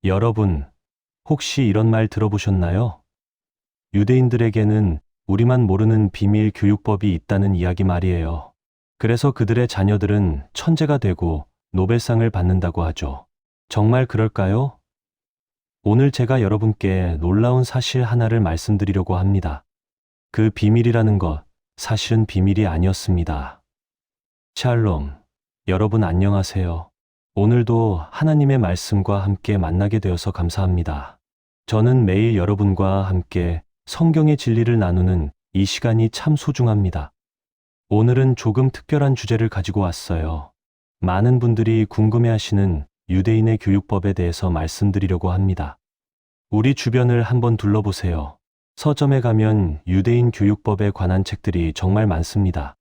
여러분, 혹시 이런 말 들어보셨나요? 유대인들에게는 우리만 모르는 비밀 교육법이 있다는 이야기 말이에요. 그래서 그들의 자녀들은 천재가 되고 노벨상을 받는다고 하죠. 정말 그럴까요? 오늘 제가 여러분께 놀라운 사실 하나를 말씀드리려고 합니다. 그 비밀이라는 것, 사실은 비밀이 아니었습니다. 샬롬. 여러분 안녕하세요. 오늘도 하나님의 말씀과 함께 만나게 되어서 감사합니다. 저는 매일 여러분과 함께 성경의 진리를 나누는 이 시간이 참 소중합니다. 오늘은 조금 특별한 주제를 가지고 왔어요. 많은 분들이 궁금해하시는 유대인의 교육법에 대해서 말씀드리려고 합니다. 우리 주변을 한번 둘러보세요. 서점에 가면 유대인 교육법에 관한 책들이 정말 많습니다.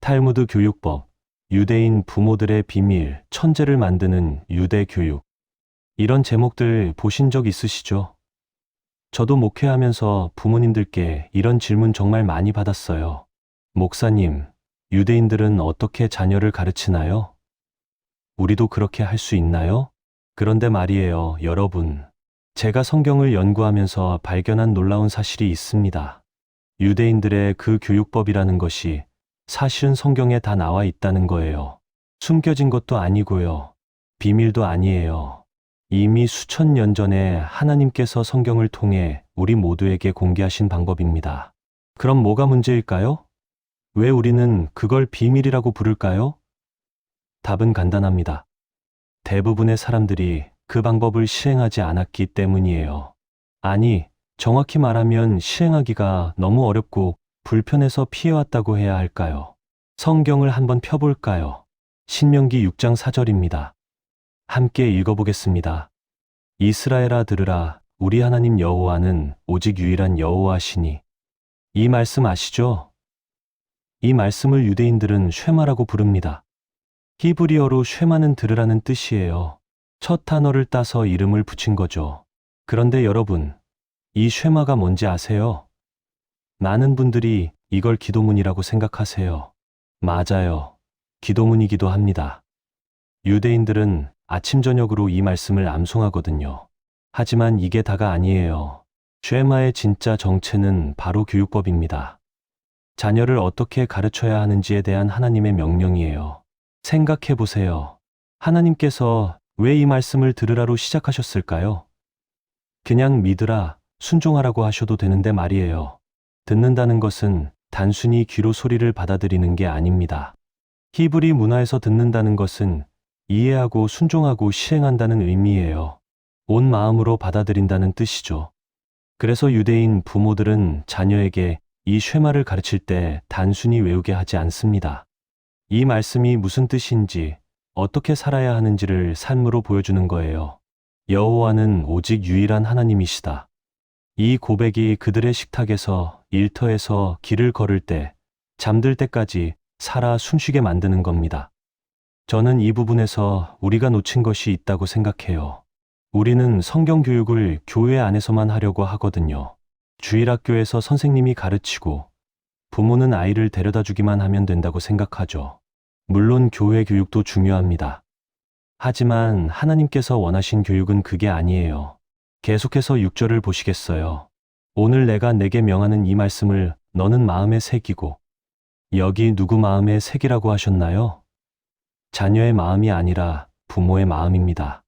탈무드 교육법, 유대인 부모들의 비밀, 천재를 만드는 유대 교육. 이런 제목들 보신 적 있으시죠? 저도 목회하면서 부모님들께 이런 질문 정말 많이 받았어요. 목사님, 유대인들은 어떻게 자녀를 가르치나요? 우리도 그렇게 할 수 있나요? 그런데 말이에요, 여러분. 제가 성경을 연구하면서 발견한 놀라운 사실이 있습니다. 유대인들의 그 교육법이라는 것이 사실은 성경에 다 나와 있다는 거예요. 숨겨진 것도 아니고요. 비밀도 아니에요. 이미 수천 년 전에 하나님께서 성경을 통해 우리 모두에게 공개하신 방법입니다. 그럼 뭐가 문제일까요? 왜 우리는 그걸 비밀이라고 부를까요? 답은 간단합니다. 대부분의 사람들이 그 방법을 실행하지 않았기 때문이에요. 아니, 정확히 말하면 실행하기가 너무 어렵고 불편해서 피해왔다고 해야 할까요? 성경을 한번 펴볼까요? 신명기 6장 4절입니다. 함께 읽어보겠습니다. 이스라엘아 들으라, 우리 하나님 여호와는 오직 유일한 여호와시니. 이 말씀 아시죠? 이 말씀을 유대인들은 쉐마라고 부릅니다. 히브리어로 쉐마는 들으라는 뜻이에요. 첫 단어를 따서 이름을 붙인 거죠. 그런데 여러분, 이 쉐마가 뭔지 아세요? 많은 분들이 이걸 기도문이라고 생각하세요. 맞아요. 기도문이기도 합니다. 유대인들은 아침 저녁으로 이 말씀을 암송하거든요. 하지만 이게 다가 아니에요. 쉐마의 진짜 정체는 바로 교육법입니다. 자녀를 어떻게 가르쳐야 하는지에 대한 하나님의 명령이에요. 생각해 보세요. 하나님께서 왜 이 말씀을 들으라로 시작하셨을까요? 그냥 믿으라, 순종하라고 하셔도 되는데 말이에요. 듣는다는 것은 단순히 귀로 소리를 받아들이는 게 아닙니다. 히브리 문화에서 듣는다는 것은 이해하고 순종하고 실행한다는 의미예요. 온 마음으로 받아들인다는 뜻이죠. 그래서 유대인 부모들은 자녀에게 이 쉐마를 가르칠 때 단순히 외우게 하지 않습니다. 이 말씀이 무슨 뜻인지, 어떻게 살아야 하는지를 삶으로 보여주는 거예요. 여호와는 오직 유일한 하나님이시다. 이 고백이 그들의 식탁에서, 일터에서, 길을 걸을 때, 잠들 때까지 살아 숨쉬게 만드는 겁니다. 저는 이 부분에서 우리가 놓친 것이 있다고 생각해요. 우리는 성경 교육을 교회 안에서만 하려고 하거든요. 주일학교에서 선생님이 가르치고 부모는 아이를 데려다 주기만 하면 된다고 생각하죠. 물론 교회 교육도 중요합니다. 하지만 하나님께서 원하신 교육은 그게 아니에요. 계속해서 6절을 보시겠어요. 오늘 내가 내게 명하는 이 말씀을 너는 마음에 새기고. 여기 누구 마음에 새기라고 하셨나요? 자녀의 마음이 아니라 부모의 마음입니다.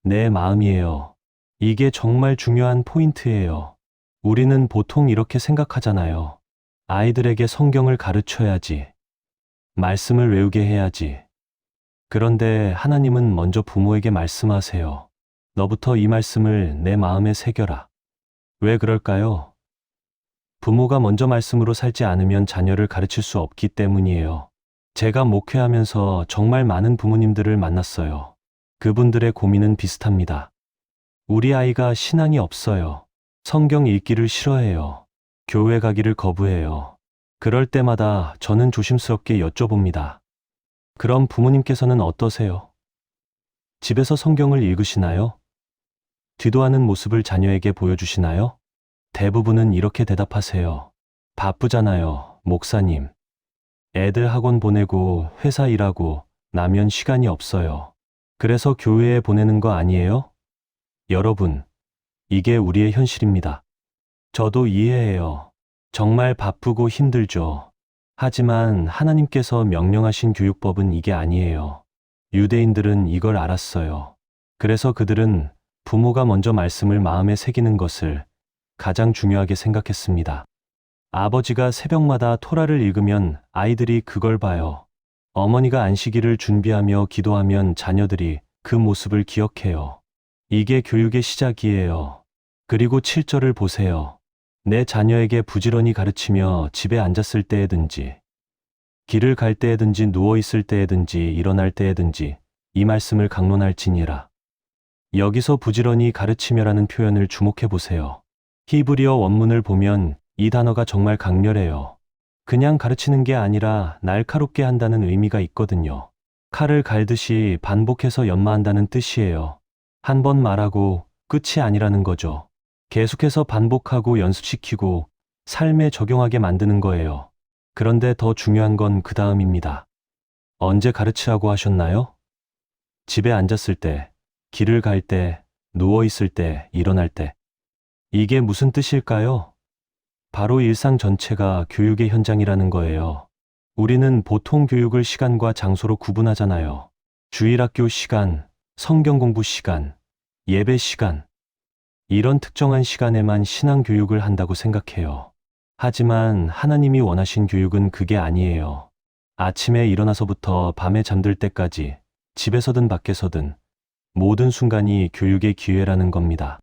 내 마음이에요. 이게 정말 중요한 포인트예요. 우리는 보통 이렇게 생각하잖아요. 아이들에게 성경을 가르쳐야지. 말씀을 외우게 해야지. 그런데 하나님은 먼저 부모에게 말씀하세요. 너부터 이 말씀을 내 마음에 새겨라. 왜 그럴까요? 부모가 먼저 말씀으로 살지 않으면 자녀를 가르칠 수 없기 때문이에요. 제가 목회하면서 정말 많은 부모님들을 만났어요. 그분들의 고민은 비슷합니다. 우리 아이가 신앙이 없어요. 성경 읽기를 싫어해요. 교회 가기를 거부해요. 그럴 때마다 저는 조심스럽게 여쭤봅니다. 그럼 부모님께서는 어떠세요? 집에서 성경을 읽으시나요? 기도하는 모습을 자녀에게 보여주시나요? 대부분은 이렇게 대답하세요. 바쁘잖아요, 목사님. 애들 학원 보내고 회사 일하고 나면 시간이 없어요. 그래서 교회에 보내는 거 아니에요? 여러분, 이게 우리의 현실입니다. 저도 이해해요. 정말 바쁘고 힘들죠. 하지만 하나님께서 명령하신 교육법은 이게 아니에요. 유대인들은 이걸 알았어요. 그래서 그들은 부모가 먼저 말씀을 마음에 새기는 것을 가장 중요하게 생각했습니다. 아버지가 새벽마다 토라를 읽으면 아이들이 그걸 봐요. 어머니가 안식일을 준비하며 기도하면 자녀들이 그 모습을 기억해요. 이게 교육의 시작이에요. 그리고 7절을 보세요. 내 자녀에게 부지런히 가르치며 집에 앉았을 때에든지, 길을 갈 때에든지 누워 있을 때에든지 일어날 때에든지 이 말씀을 강론할지니라. 여기서 부지런히 가르치며라는 표현을 주목해 보세요. 히브리어 원문을 보면 이 단어가 정말 강렬해요. 그냥 가르치는 게 아니라 날카롭게 한다는 의미가 있거든요. 칼을 갈듯이 반복해서 연마한다는 뜻이에요. 한 번 말하고 끝이 아니라는 거죠. 계속해서 반복하고 연습시키고 삶에 적용하게 만드는 거예요. 그런데 더 중요한 건 그 다음입니다. 언제 가르치라고 하셨나요? 집에 앉았을 때, 길을 갈 때, 누워 있을 때, 일어날 때. 이게 무슨 뜻일까요? 바로 일상 전체가 교육의 현장이라는 거예요. 우리는 보통 교육을 시간과 장소로 구분하잖아요. 주일학교 시간, 성경 공부 시간, 예배 시간. 이런 특정한 시간에만 신앙 교육을 한다고 생각해요. 하지만 하나님이 원하신 교육은 그게 아니에요. 아침에 일어나서부터 밤에 잠들 때까지 집에서든 밖에서든 모든 순간이 교육의 기회라는 겁니다.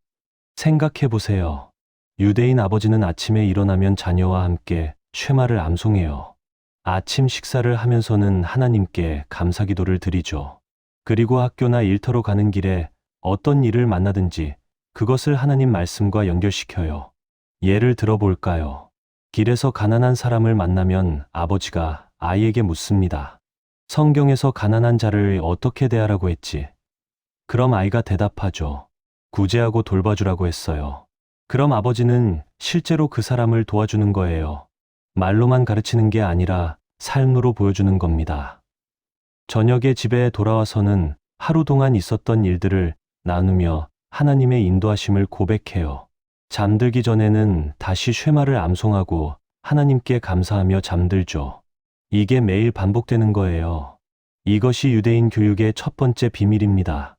생각해 보세요. 유대인 아버지는 아침에 일어나면 자녀와 함께 쉐마를 암송해요. 아침 식사를 하면서는 하나님께 감사 기도를 드리죠. 그리고 학교나 일터로 가는 길에 어떤 일을 만나든지 그것을 하나님 말씀과 연결시켜요. 예를 들어 볼까요? 길에서 가난한 사람을 만나면 아버지가 아이에게 묻습니다. 성경에서 가난한 자를 어떻게 대하라고 했지? 그럼 아이가 대답하죠. 구제하고 돌봐주라고 했어요. 그럼 아버지는 실제로 그 사람을 도와주는 거예요. 말로만 가르치는 게 아니라 삶으로 보여주는 겁니다. 저녁에 집에 돌아와서는 하루 동안 있었던 일들을 나누며 하나님의 인도하심을 고백해요. 잠들기 전에는 다시 쉐마를 암송하고 하나님께 감사하며 잠들죠. 이게 매일 반복되는 거예요. 이것이 유대인 교육의 첫 번째 비밀입니다.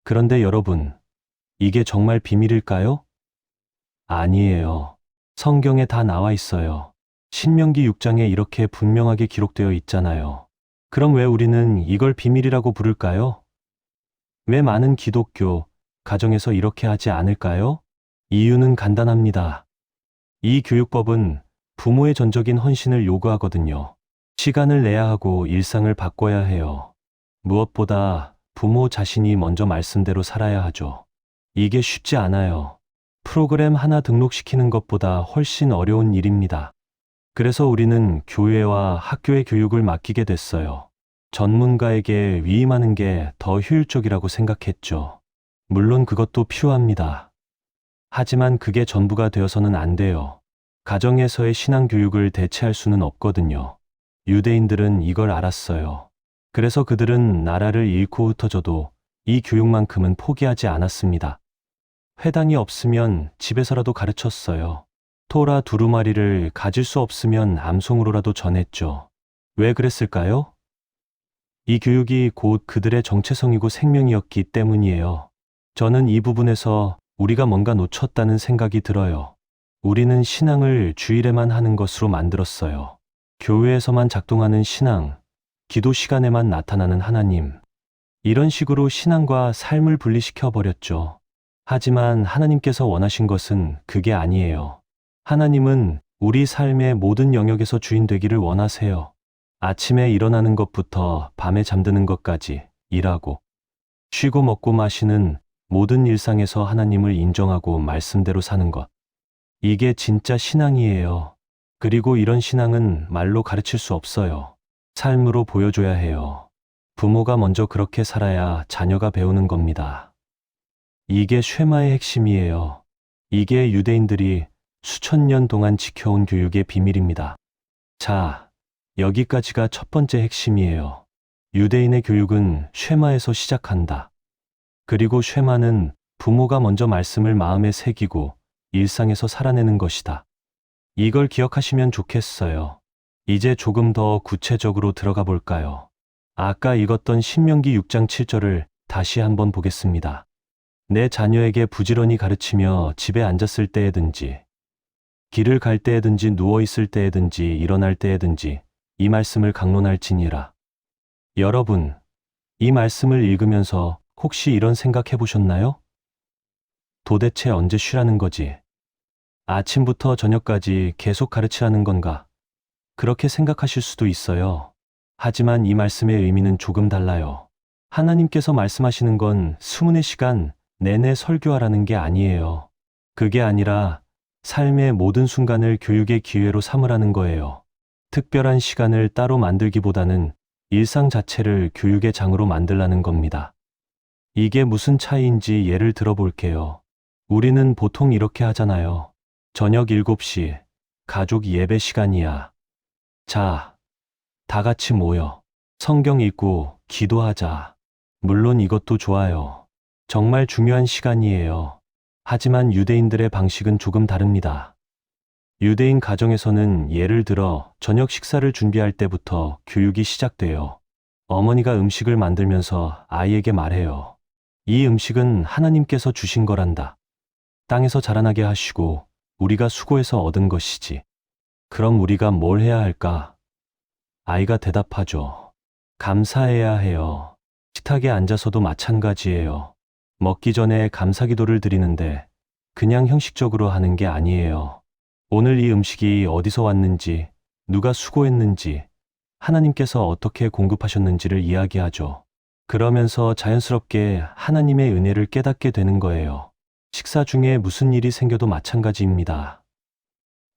그런데 여러분, 이게 정말 비밀일까요? 아니에요. 성경에 다 나와 있어요. 신명기 6장에 이렇게 분명하게 기록되어 있잖아요. 그럼 왜 우리는 이걸 비밀이라고 부를까요? 왜 많은 기독교, 가정에서 이렇게 하지 않을까요? 이유는 간단합니다. 이 교육법은 부모의 전적인 헌신을 요구하거든요. 시간을 내야 하고 일상을 바꿔야 해요. 무엇보다 부모 자신이 먼저 말씀대로 살아야 하죠. 이게 쉽지 않아요. 프로그램 하나 등록시키는 것보다 훨씬 어려운 일입니다. 그래서 우리는 교회와 학교의 교육을 맡기게 됐어요. 전문가에게 위임하는 게 더 효율적이라고 생각했죠. 물론 그것도 필요합니다. 하지만 그게 전부가 되어서는 안 돼요. 가정에서의 신앙 교육을 대체할 수는 없거든요. 유대인들은 이걸 알았어요. 그래서 그들은 나라를 잃고 흩어져도 이 교육만큼은 포기하지 않았습니다. 회당이 없으면 집에서라도 가르쳤어요. 토라 두루마리를 가질 수 없으면 암송으로라도 전했죠. 왜 그랬을까요? 이 교육이 곧 그들의 정체성이고 생명이었기 때문이에요. 저는 이 부분에서 우리가 뭔가 놓쳤다는 생각이 들어요. 우리는 신앙을 주일에만 하는 것으로 만들었어요. 교회에서만 작동하는 신앙, 기도 시간에만 나타나는 하나님. 이런 식으로 신앙과 삶을 분리시켜 버렸죠. 하지만 하나님께서 원하신 것은 그게 아니에요. 하나님은 우리 삶의 모든 영역에서 주인 되기를 원하세요. 아침에 일어나는 것부터 밤에 잠드는 것까지 일하고, 쉬고 먹고 마시는 모든 일상에서 하나님을 인정하고 말씀대로 사는 것. 이게 진짜 신앙이에요. 그리고 이런 신앙은 말로 가르칠 수 없어요. 삶으로 보여줘야 해요. 부모가 먼저 그렇게 살아야 자녀가 배우는 겁니다. 이게 쉐마의 핵심이에요. 이게 유대인들이 수천 년 동안 지켜온 교육의 비밀입니다. 자, 여기까지가 첫 번째 핵심이에요. 유대인의 교육은 쉐마에서 시작한다. 그리고 쉐마는 부모가 먼저 말씀을 마음에 새기고 일상에서 살아내는 것이다. 이걸 기억하시면 좋겠어요. 이제 조금 더 구체적으로 들어가 볼까요? 아까 읽었던 신명기 6장 7절을 다시 한번 보겠습니다. 내 자녀에게 부지런히 가르치며 집에 앉았을 때에든지 길을 갈 때에든지 누워 있을 때에든지 일어날 때에든지 이 말씀을 강론할지니라. 여러분, 이 말씀을 읽으면서 혹시 이런 생각 해보셨나요? 도대체 언제 쉬라는 거지? 아침부터 저녁까지 계속 가르치라는 건가? 그렇게 생각하실 수도 있어요. 하지만 이 말씀의 의미는 조금 달라요. 하나님께서 말씀하시는 건 수문의 시간 내내 설교하라는 게 아니에요. 그게 아니라 삶의 모든 순간을 교육의 기회로 삼으라는 거예요. 특별한 시간을 따로 만들기보다는 일상 자체를 교육의 장으로 만들라는 겁니다. 이게 무슨 차이인지 예를 들어 볼게요. 우리는 보통 이렇게 하잖아요. 저녁 7시, 가족 예배 시간이야. 자, 다 같이 모여. 성경 읽고 기도하자. 물론 이것도 좋아요. 정말 중요한 시간이에요. 하지만 유대인들의 방식은 조금 다릅니다. 유대인 가정에서는 예를 들어 저녁 식사를 준비할 때부터 교육이 시작돼요. 어머니가 음식을 만들면서 아이에게 말해요. 이 음식은 하나님께서 주신 거란다. 땅에서 자라나게 하시고 우리가 수고해서 얻은 것이지. 그럼 우리가 뭘 해야 할까? 아이가 대답하죠. 감사해야 해요. 식탁에 앉아서도 마찬가지예요. 먹기 전에 감사기도를 드리는데 그냥 형식적으로 하는 게 아니에요. 오늘 이 음식이 어디서 왔는지, 누가 수고했는지, 하나님께서 어떻게 공급하셨는지를 이야기하죠. 그러면서 자연스럽게 하나님의 은혜를 깨닫게 되는 거예요. 식사 중에 무슨 일이 생겨도 마찬가지입니다.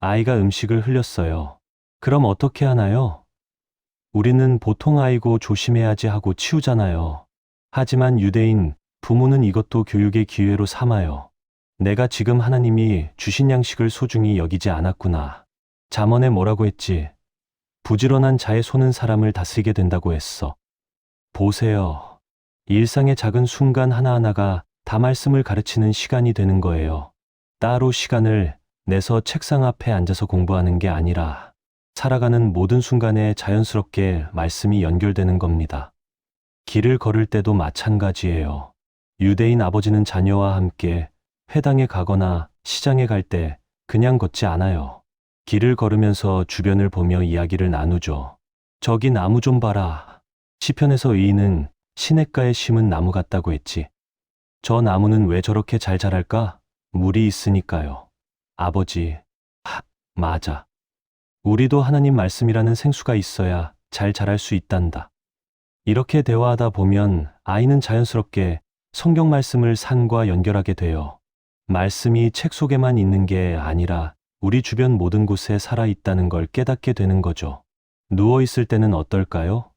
아이가 음식을 흘렸어요. 그럼 어떻게 하나요? 우리는 보통 아이고 조심해야지 하고 치우잖아요. 하지만 유대인 부모는 이것도 교육의 기회로 삼아요. 내가 지금 하나님이 주신 양식을 소중히 여기지 않았구나. 잠언에 뭐라고 했지? 부지런한 자의 손은 사람을 다스리게 된다고 했어. 보세요. 일상의 작은 순간 하나하나가 다 말씀을 가르치는 시간이 되는 거예요. 따로 시간을 내서 책상 앞에 앉아서 공부하는 게 아니라 살아가는 모든 순간에 자연스럽게 말씀이 연결되는 겁니다. 길을 걸을 때도 마찬가지예요. 유대인 아버지는 자녀와 함께 회당에 가거나 시장에 갈 때 그냥 걷지 않아요. 길을 걸으면서 주변을 보며 이야기를 나누죠. 저기 나무 좀 봐라. 시편에서 의인은 시냇가에 심은 나무 같다고 했지. 저 나무는 왜 저렇게 잘 자랄까? 물이 있으니까요. 아버지, 맞아. 우리도 하나님 말씀이라는 생수가 있어야 잘 자랄 수 있단다. 이렇게 대화하다 보면 아이는 자연스럽게 성경 말씀을 삶과 연결하게 돼요. 말씀이 책 속에만 있는 게 아니라 우리 주변 모든 곳에 살아있다는 걸 깨닫게 되는 거죠. 누워있을 때는 어떨까요?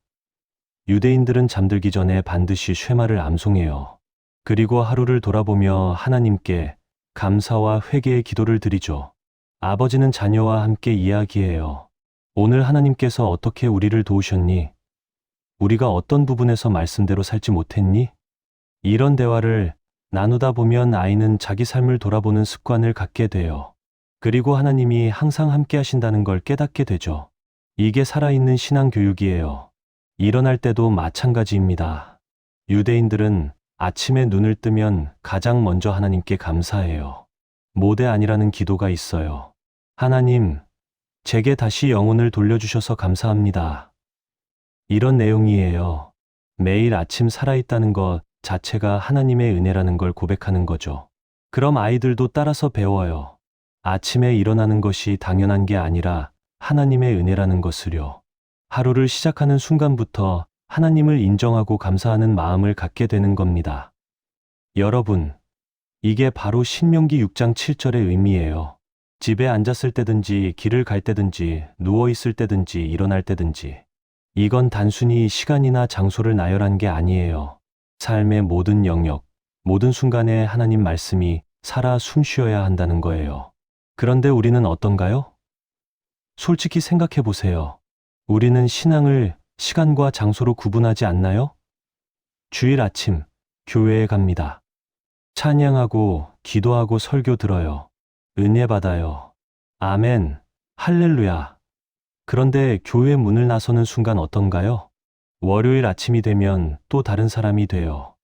유대인들은 잠들기 전에 반드시 쉐마를 암송해요. 그리고 하루를 돌아보며 하나님께 감사와 회개의 기도를 드리죠. 아버지는 자녀와 함께 이야기해요. 오늘 하나님께서 어떻게 우리를 도우셨니? 우리가 어떤 부분에서 말씀대로 살지 못했니? 이런 대화를 나누다 보면 아이는 자기 삶을 돌아보는 습관을 갖게 돼요. 그리고 하나님이 항상 함께 하신다는 걸 깨닫게 되죠. 이게 살아있는 신앙 교육이에요. 일어날 때도 마찬가지입니다. 유대인들은 아침에 눈을 뜨면 가장 먼저 하나님께 감사해요. 모대 아니라는 기도가 있어요. 하나님, 제게 다시 영혼을 돌려주셔서 감사합니다. 이런 내용이에요. 매일 아침 살아있다는 것 자체가 하나님의 은혜라는 걸 고백하는 거죠. 그럼 아이들도 따라서 배워요. 아침에 일어나는 것이 당연한 게 아니라 하나님의 은혜라는 것을요. 하루를 시작하는 순간부터 하나님을 인정하고 감사하는 마음을 갖게 되는 겁니다. 여러분, 이게 바로 신명기 6장 7절의 의미예요. 집에 앉았을 때든지 길을 갈 때든지 누워 있을 때든지 일어날 때든지 이건 단순히 시간이나 장소를 나열한 게 아니에요. 삶의 모든 영역, 모든 순간에 하나님 말씀이 살아 숨쉬어야 한다는 거예요. 그런데 우리는 어떤가요? 솔직히 생각해 보세요. 우리는 신앙을 시간과 장소로 구분하지 않나요? 주일 아침, 교회에 갑니다. 찬양하고 기도하고 설교 들어요. 은혜 받아요. 아멘. 할렐루야. 그런데 교회 문을 나서는 순간 어떤가요? 월요일 아침이 되면 또 다른 사람이 돼요.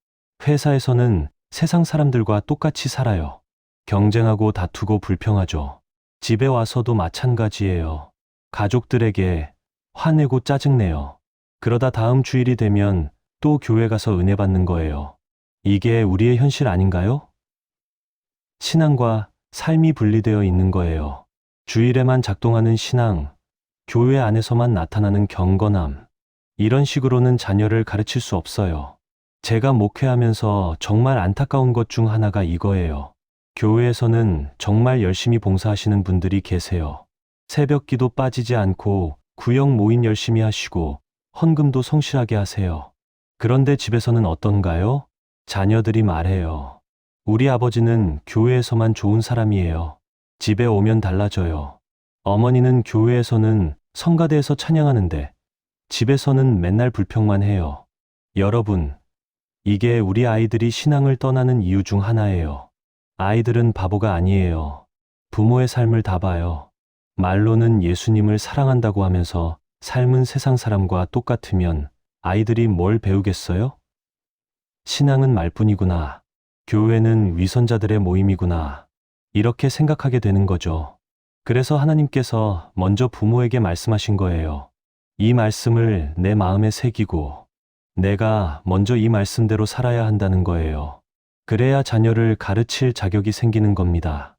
회사에서는 세상 사람들과 똑같이 살아요. 경쟁하고 다투고 불평하죠. 집에 와서도 마찬가지예요. 가족들에게 화내고 짜증내요. 그러다 다음 주일이 되면 또 교회 가서 은혜 받는 거예요. 이게 우리의 현실 아닌가요? 신앙과 삶이 분리되어 있는 거예요. 주일에만 작동하는 신앙, 교회 안에서만 나타나는 경건함. 이런 식으로는 자녀를 가르칠 수 없어요. 제가 목회하면서 정말 안타까운 것 중 하나가 이거예요. 교회에서는 정말 열심히 봉사하시는 분들이 계세요. 새벽 기도 빠지지 않고 구역 모임 열심히 하시고 헌금도 성실하게 하세요. 그런데 집에서는 어떤가요? 자녀들이 말해요. 우리 아버지는 교회에서만 좋은 사람이에요. 집에 오면 달라져요. 어머니는 교회에서는 성가대에서 찬양하는데 집에서는 맨날 불평만 해요. 여러분, 이게 우리 아이들이 신앙을 떠나는 이유 중 하나예요. 아이들은 바보가 아니에요. 부모의 삶을 다 봐요. 말로는 예수님을 사랑한다고 하면서 삶은 세상 사람과 똑같으면 아이들이 뭘 배우겠어요? 신앙은 말뿐이구나. 교회는 위선자들의 모임이구나. 이렇게 생각하게 되는 거죠. 그래서 하나님께서 먼저 부모에게 말씀하신 거예요. 이 말씀을 내 마음에 새기고 내가 먼저 이 말씀대로 살아야 한다는 거예요. 그래야 자녀를 가르칠 자격이 생기는 겁니다.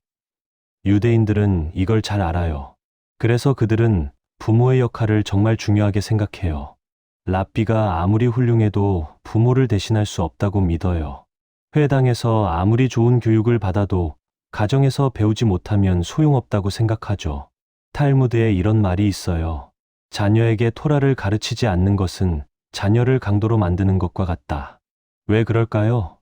유대인들은 이걸 잘 알아요. 그래서 그들은 부모의 역할을 정말 중요하게 생각해요. 랍비가 아무리 훌륭해도 부모를 대신할 수 없다고 믿어요. 회당에서 아무리 좋은 교육을 받아도 가정에서 배우지 못하면 소용없다고 생각하죠. 탈무드에 이런 말이 있어요. 자녀에게 토라를 가르치지 않는 것은 자녀를 강도로 만드는 것과 같다. 왜 그럴까요?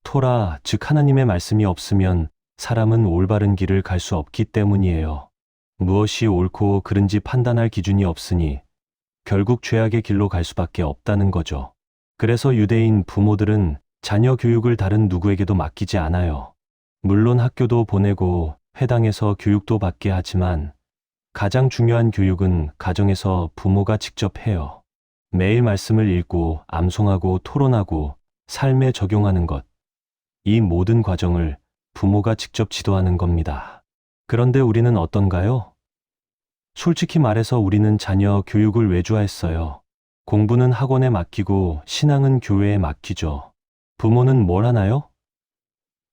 토라, 즉 하나님의 말씀이 없으면 사람은 올바른 길을 갈 수 없기 때문이에요. 무엇이 옳고 그른지 판단할 기준이 없으니 결국 죄악의 길로 갈 수밖에 없다는 거죠. 그래서 유대인 부모들은 자녀 교육을 다른 누구에게도 맡기지 않아요. 물론 학교도 보내고 회당에서 교육도 받게 하지만 가장 중요한 교육은 가정에서 부모가 직접 해요. 매일 말씀을 읽고 암송하고 토론하고 삶에 적용하는 것. 이 모든 과정을 부모가 직접 지도하는 겁니다. 그런데 우리는 어떤가요? 솔직히 말해서 우리는 자녀 교육을 외주화했어요. 공부는 학원에 맡기고 신앙은 교회에 맡기죠. 부모는 뭘 하나요?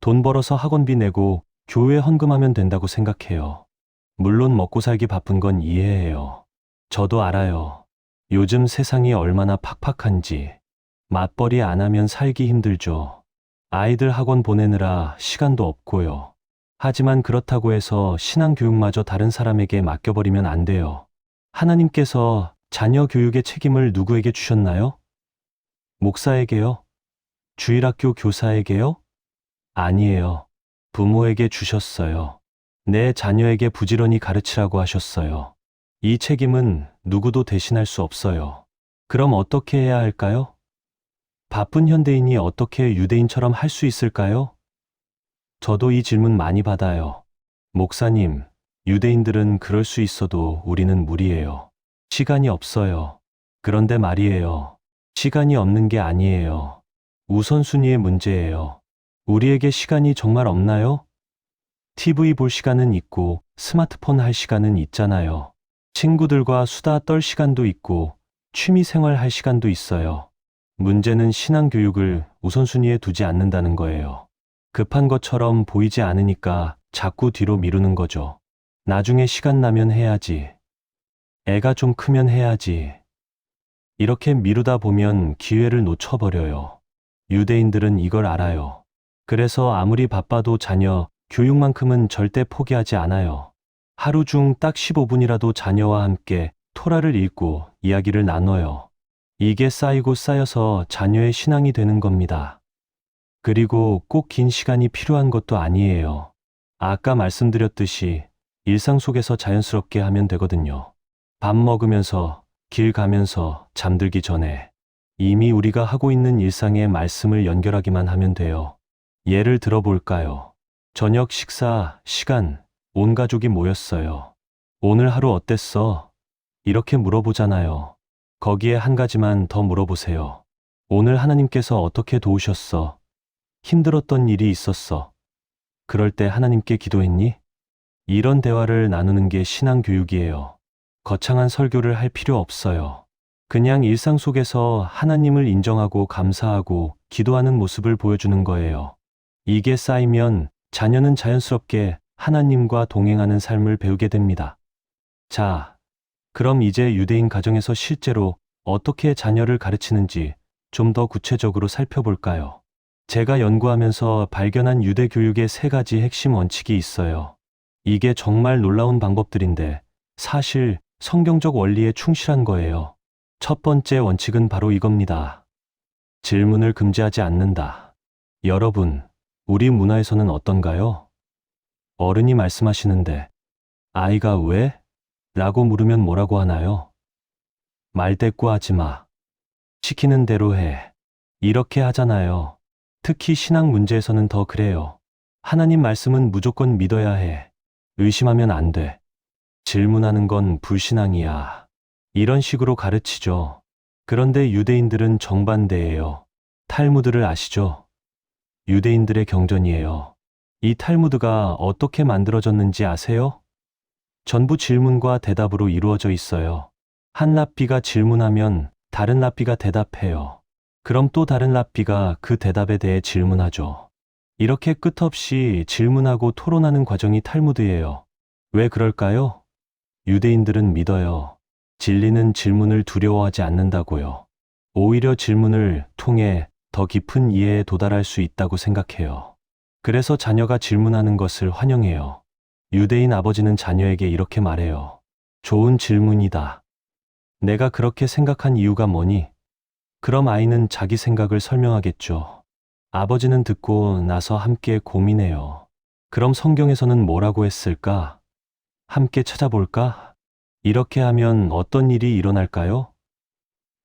돈 벌어서 학원비 내고 교회 헌금하면 된다고 생각해요. 물론 먹고 살기 바쁜 건 이해해요. 저도 알아요. 요즘 세상이 얼마나 팍팍한지. 맞벌이 안 하면 살기 힘들죠. 아이들 학원 보내느라 시간도 없고요. 하지만 그렇다고 해서 신앙 교육마저 다른 사람에게 맡겨버리면 안 돼요. 하나님께서 자녀 교육의 책임을 누구에게 주셨나요? 목사에게요? 주일학교 교사에게요? 아니에요. 부모에게 주셨어요. 내 자녀에게 부지런히 가르치라고 하셨어요. 이 책임은 누구도 대신할 수 없어요. 그럼 어떻게 해야 할까요? 바쁜 현대인이 어떻게 유대인처럼 할 수 있을까요? 저도 이 질문 많이 받아요. 목사님, 유대인들은 그럴 수 있어도 우리는 무리예요. 시간이 없어요. 그런데 말이에요. 시간이 없는 게 아니에요. 우선순위의 문제예요. 우리에게 시간이 정말 없나요? TV 볼 시간은 있고 스마트폰 할 시간은 있잖아요. 친구들과 수다 떨 시간도 있고 취미 생활 할 시간도 있어요. 문제는 신앙 교육을 우선순위에 두지 않는다는 거예요. 급한 것처럼 보이지 않으니까 자꾸 뒤로 미루는 거죠. 나중에 시간 나면 해야지. 애가 좀 크면 해야지. 이렇게 미루다 보면 기회를 놓쳐버려요. 유대인들은 이걸 알아요. 그래서 아무리 바빠도 자녀 교육만큼은 절대 포기하지 않아요. 하루 중 딱 15분이라도 자녀와 함께 토라를 읽고 이야기를 나눠요. 이게 쌓이고 쌓여서 자녀의 신앙이 되는 겁니다. 그리고 꼭 긴 시간이 필요한 것도 아니에요. 아까 말씀드렸듯이 일상 속에서 자연스럽게 하면 되거든요. 밥 먹으면서, 길 가면서, 잠들기 전에 이미 우리가 하고 있는 일상에 말씀을 연결하기만 하면 돼요. 예를 들어볼까요? 저녁 식사 시간, 온 가족이 모였어요. 오늘 하루 어땠어? 이렇게 물어보잖아요. 거기에 한 가지만 더 물어보세요. 오늘 하나님께서 어떻게 도우셨어? 힘들었던 일이 있었어. 그럴 때 하나님께 기도했니? 이런 대화를 나누는 게 신앙 교육이에요. 거창한 설교를 할 필요 없어요. 그냥 일상 속에서 하나님을 인정하고 감사하고 기도하는 모습을 보여주는 거예요. 이게 쌓이면 자녀는 자연스럽게 하나님과 동행하는 삶을 배우게 됩니다. 자, 그럼 이제 유대인 가정에서 실제로 어떻게 자녀를 가르치는지 좀 더 구체적으로 살펴볼까요? 제가 연구하면서 발견한 유대 교육의 3가지 핵심 원칙이 있어요. 이게 정말 놀라운 방법들인데 사실 성경적 원리에 충실한 거예요. 첫 번째 원칙은 바로 이겁니다. 질문을 금지하지 않는다. 여러분, 우리 문화에서는 어떤가요? 어른이 말씀하시는데 아이가 왜? 라고 물으면 뭐라고 하나요? 말대꾸하지 마. 시키는 대로 해. 이렇게 하잖아요. 특히 신앙 문제에서는 더 그래요. 하나님 말씀은 무조건 믿어야 해. 의심하면 안 돼. 질문하는 건 불신앙이야. 이런 식으로 가르치죠. 그런데 유대인들은 정반대예요. 탈무드를 아시죠? 유대인들의 경전이에요. 이 탈무드가 어떻게 만들어졌는지 아세요? 전부 질문과 대답으로 이루어져 있어요. 한 랍비가 질문하면 다른 랍비가 대답해요. 그럼 또 다른 랍비가 그 대답에 대해 질문하죠. 이렇게 끝없이 질문하고 토론하는 과정이 탈무드예요. 왜 그럴까요? 유대인들은 믿어요. 진리는 질문을 두려워하지 않는다고요. 오히려 질문을 통해 더 깊은 이해에 도달할 수 있다고 생각해요. 그래서 자녀가 질문하는 것을 환영해요. 유대인 아버지는 자녀에게 이렇게 말해요. 좋은 질문이다. 내가 그렇게 생각한 이유가 뭐니? 그럼 아이는 자기 생각을 설명하겠죠. 아버지는 듣고 나서 함께 고민해요. 그럼 성경에서는 뭐라고 했을까? 함께 찾아볼까? 이렇게 하면 어떤 일이 일어날까요?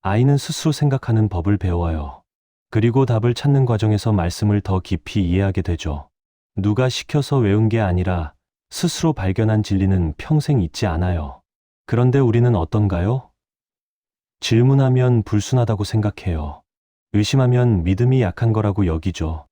아이는 스스로 생각하는 법을 배워요. 그리고 답을 찾는 과정에서 말씀을 더 깊이 이해하게 되죠. 누가 시켜서 외운 게 아니라 스스로 발견한 진리는 평생 잊지 않아요. 그런데 우리는 어떤가요? 질문하면 불순하다고 생각해요. 의심하면 믿음이 약한 거라고 여기죠.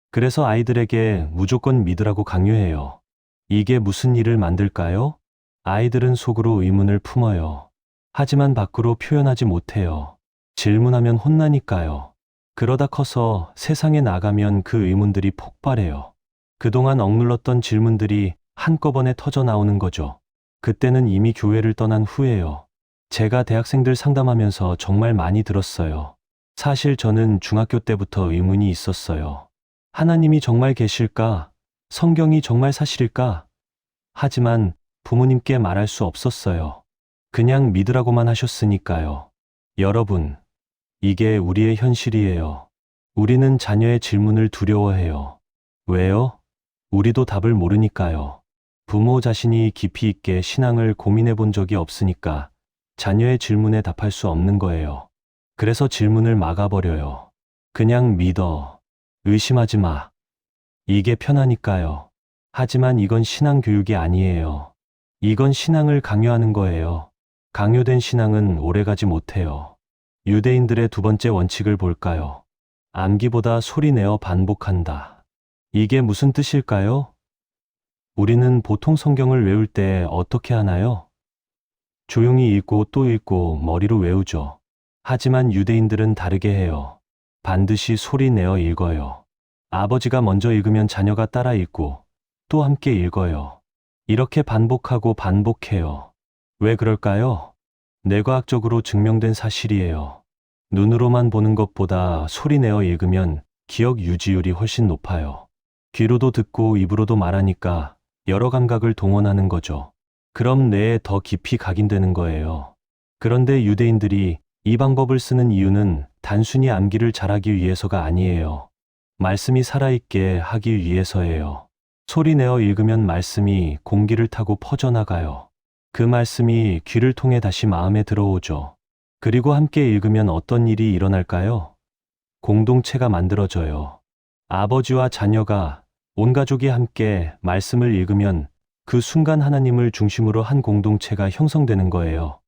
그래서 아이들에게 무조건 믿으라고 강요해요. 이게 무슨 일을 만들까요? 아이들은 속으로 의문을 품어요. 하지만 밖으로 표현하지 못해요. 질문하면 혼나니까요. 그러다 커서 세상에 나가면 그 의문들이 폭발해요. 그동안 억눌렀던 질문들이 한꺼번에 터져 나오는 거죠. 그때는 이미 교회를 떠난 후예요. 제가 대학생들 상담하면서 정말 많이 들었어요. 사실 저는 중학교 때부터 의문이 있었어요. 하나님이 정말 계실까? 성경이 정말 사실일까? 하지만 부모님께 말할 수 없었어요. 그냥 믿으라고만 하셨으니까요. 여러분, 이게 우리의 현실이에요. 우리는 자녀의 질문을 두려워해요. 왜요? 우리도 답을 모르니까요. 부모 자신이 깊이 있게 신앙을 고민해 본 적이 없으니까 자녀의 질문에 답할 수 없는 거예요. 그래서 질문을 막아버려요. 그냥 믿어. 의심하지 마. 이게 편하니까요. 하지만 이건 신앙 교육이 아니에요. 이건 신앙을 강요하는 거예요. 강요된 신앙은 오래가지 못해요. 유대인들의 2번째 원칙을 볼까요? 암기보다 소리내어 반복한다. 이게 무슨 뜻일까요? 우리는 보통 성경을 외울 때 어떻게 하나요? 조용히 읽고 또 읽고 머리로 외우죠. 하지만 유대인들은 다르게 해요. 반드시 소리 내어 읽어요. 아버지가 먼저 읽으면 자녀가 따라 읽고 또 함께 읽어요. 이렇게 반복하고 반복해요. 왜 그럴까요? 뇌과학적으로 증명된 사실이에요. 눈으로만 보는 것보다 소리 내어 읽으면 기억 유지율이 훨씬 높아요. 귀로도 듣고 입으로도 말하니까 여러 감각을 동원하는 거죠. 그럼 뇌에 더 깊이 각인되는 거예요. 그런데 유대인들이 이 방법을 쓰는 이유는 단순히 암기를 잘하기 위해서가 아니에요. 말씀이 살아있게 하기 위해서예요. 소리 내어 읽으면 말씀이 공기를 타고 퍼져나가요. 그 말씀이 귀를 통해 다시 마음에 들어오죠. 그리고 함께 읽으면 어떤 일이 일어날까요? 공동체가 만들어져요. 아버지와 자녀가 온 가족이 함께 말씀을 읽으면 그 순간 하나님을 중심으로 한 공동체가 형성되는 거예요.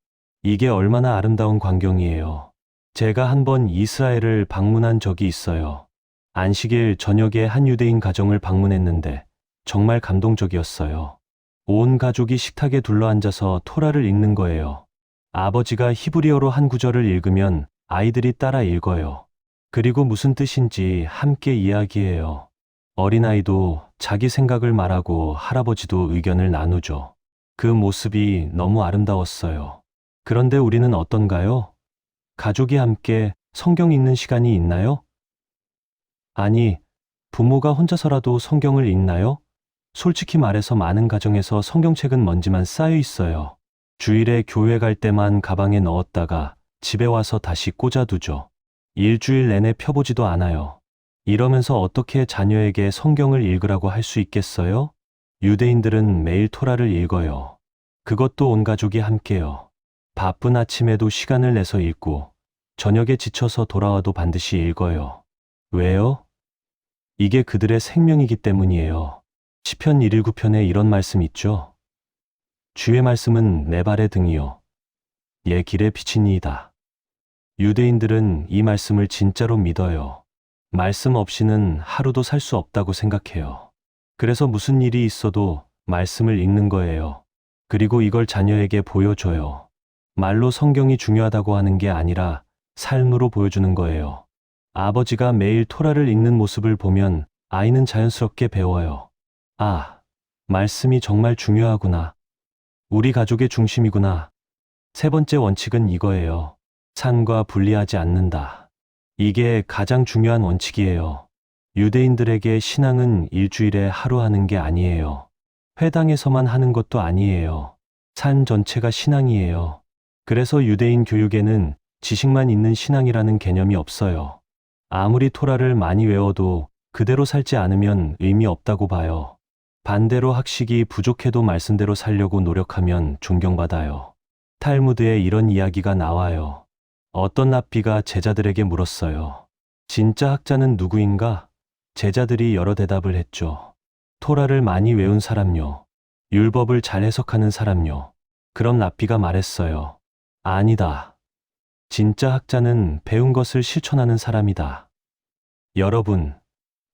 이게 얼마나 아름다운 광경이에요. 제가 한번 이스라엘을 방문한 적이 있어요. 안식일 저녁에 한 유대인 가정을 방문했는데 정말 감동적이었어요. 온 가족이 식탁에 둘러앉아서 토라를 읽는 거예요. 아버지가 히브리어로 한 구절을 읽으면 아이들이 따라 읽어요. 그리고 무슨 뜻인지 함께 이야기해요. 어린아이도 자기 생각을 말하고 할아버지도 의견을 나누죠. 그 모습이 너무 아름다웠어요. 그런데 우리는 어떤가요? 가족이 함께 성경 읽는 시간이 있나요? 아니, 부모가 혼자서라도 성경을 읽나요? 솔직히 말해서 많은 가정에서 성경책은 먼지만 쌓여 있어요. 주일에 교회 갈 때만 가방에 넣었다가 집에 와서 다시 꽂아두죠. 일주일 내내 펴보지도 않아요. 이러면서 어떻게 자녀에게 성경을 읽으라고 할 수 있겠어요? 유대인들은 매일 토라를 읽어요. 그것도 온 가족이 함께요. 바쁜 아침에도 시간을 내서 읽고 저녁에 지쳐서 돌아와도 반드시 읽어요. 왜요? 이게 그들의 생명이기 때문이에요. 시편 119편에 이런 말씀 있죠. 주의 말씀은 내 발의 등이요 예 길의 빛이니이다. 유대인들은 이 말씀을 진짜로 믿어요. 말씀 없이는 하루도 살 수 없다고 생각해요. 그래서 무슨 일이 있어도 말씀을 읽는 거예요. 그리고 이걸 자녀에게 보여줘요. 말로 성경이 중요하다고 하는 게 아니라 삶으로 보여주는 거예요. 아버지가 매일 토라를 읽는 모습을 보면 아이는 자연스럽게 배워요. 아, 말씀이 정말 중요하구나. 우리 가족의 중심이구나. 세 번째 원칙은 이거예요. 산과 분리하지 않는다. 이게 가장 중요한 원칙이에요. 유대인들에게 신앙은 일주일에 하루 하는 게 아니에요. 회당에서만 하는 것도 아니에요. 삶 전체가 신앙이에요. 그래서 유대인 교육에는 지식만 있는 신앙이라는 개념이 없어요. 아무리 토라를 많이 외워도 그대로 살지 않으면 의미 없다고 봐요. 반대로 학식이 부족해도 말씀대로 살려고 노력하면 존경받아요. 탈무드에 이런 이야기가 나와요. 어떤 랍비가 제자들에게 물었어요. 진짜 학자는 누구인가? 제자들이 여러 대답을 했죠. 토라를 많이 외운 사람요. 율법을 잘 해석하는 사람요. 그럼 랍비가 말했어요. 아니다. 진짜 학자는 배운 것을 실천하는 사람이다. 여러분,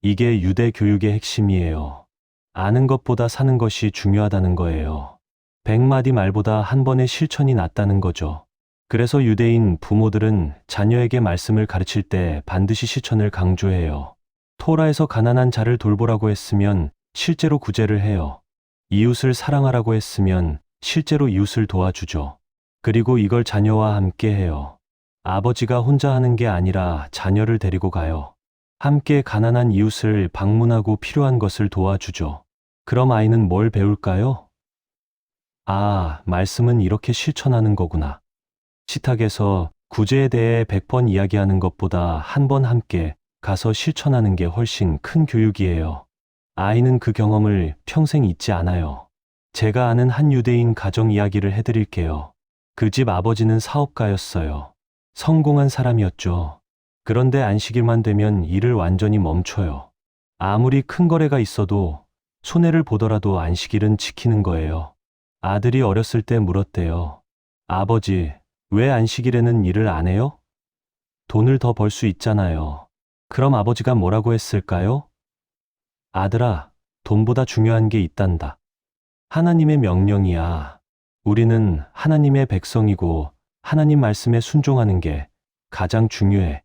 이게 유대 교육의 핵심이에요. 아는 것보다 사는 것이 중요하다는 거예요. 100마디 말보다 한 번의 실천이 낫다는 거죠. 그래서 유대인 부모들은 자녀에게 말씀을 가르칠 때 반드시 실천을 강조해요. 토라에서 가난한 자를 돌보라고 했으면 실제로 구제를 해요. 이웃을 사랑하라고 했으면 실제로 이웃을 도와주죠. 그리고 이걸 자녀와 함께 해요. 아버지가 혼자 하는 게 아니라 자녀를 데리고 가요. 함께 가난한 이웃을 방문하고 필요한 것을 도와주죠. 그럼 아이는 뭘 배울까요? 아, 말씀은 이렇게 실천하는 거구나. 식탁에서 구제에 대해 100번 이야기하는 것보다 한 번 함께 가서 실천하는 게 훨씬 큰 교육이에요. 아이는 그 경험을 평생 잊지 않아요. 제가 아는 한 유대인 가정 이야기를 해드릴게요. 그 집 아버지는 사업가였어요. 성공한 사람이었죠. 그런데 안식일만 되면 일을 완전히 멈춰요. 아무리 큰 거래가 있어도 손해를 보더라도 안식일은 지키는 거예요. 아들이 어렸을 때 물었대요. 아버지, 왜 안식일에는 일을 안 해요? 돈을 더 벌 수 있잖아요. 그럼 아버지가 뭐라고 했을까요? 아들아, 돈보다 중요한 게 있단다. 하나님의 명령이야. 우리는 하나님의 백성이고 하나님 말씀에 순종하는 게 가장 중요해.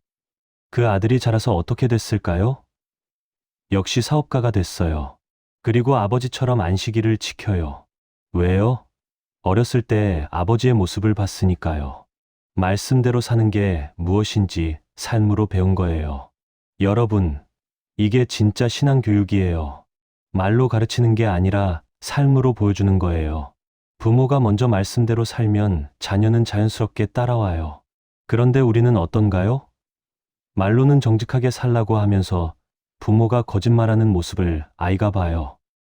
그 아들이 자라서 어떻게 됐을까요? 역시 사업가가 됐어요. 그리고 아버지처럼 안식일을 지켜요. 왜요? 어렸을 때 아버지의 모습을 봤으니까요. 말씀대로 사는 게 무엇인지 삶으로 배운 거예요. 여러분, 이게 진짜 신앙 교육이에요. 말로 가르치는 게 아니라 삶으로 보여주는 거예요. 부모가 먼저 말씀대로 살면 자녀는 자연스럽게 따라와요. 그런데 우리는 어떤가요? 말로는 정직하게 살라고 하면서 부모가 거짓말하는 모습을 아이가 봐요.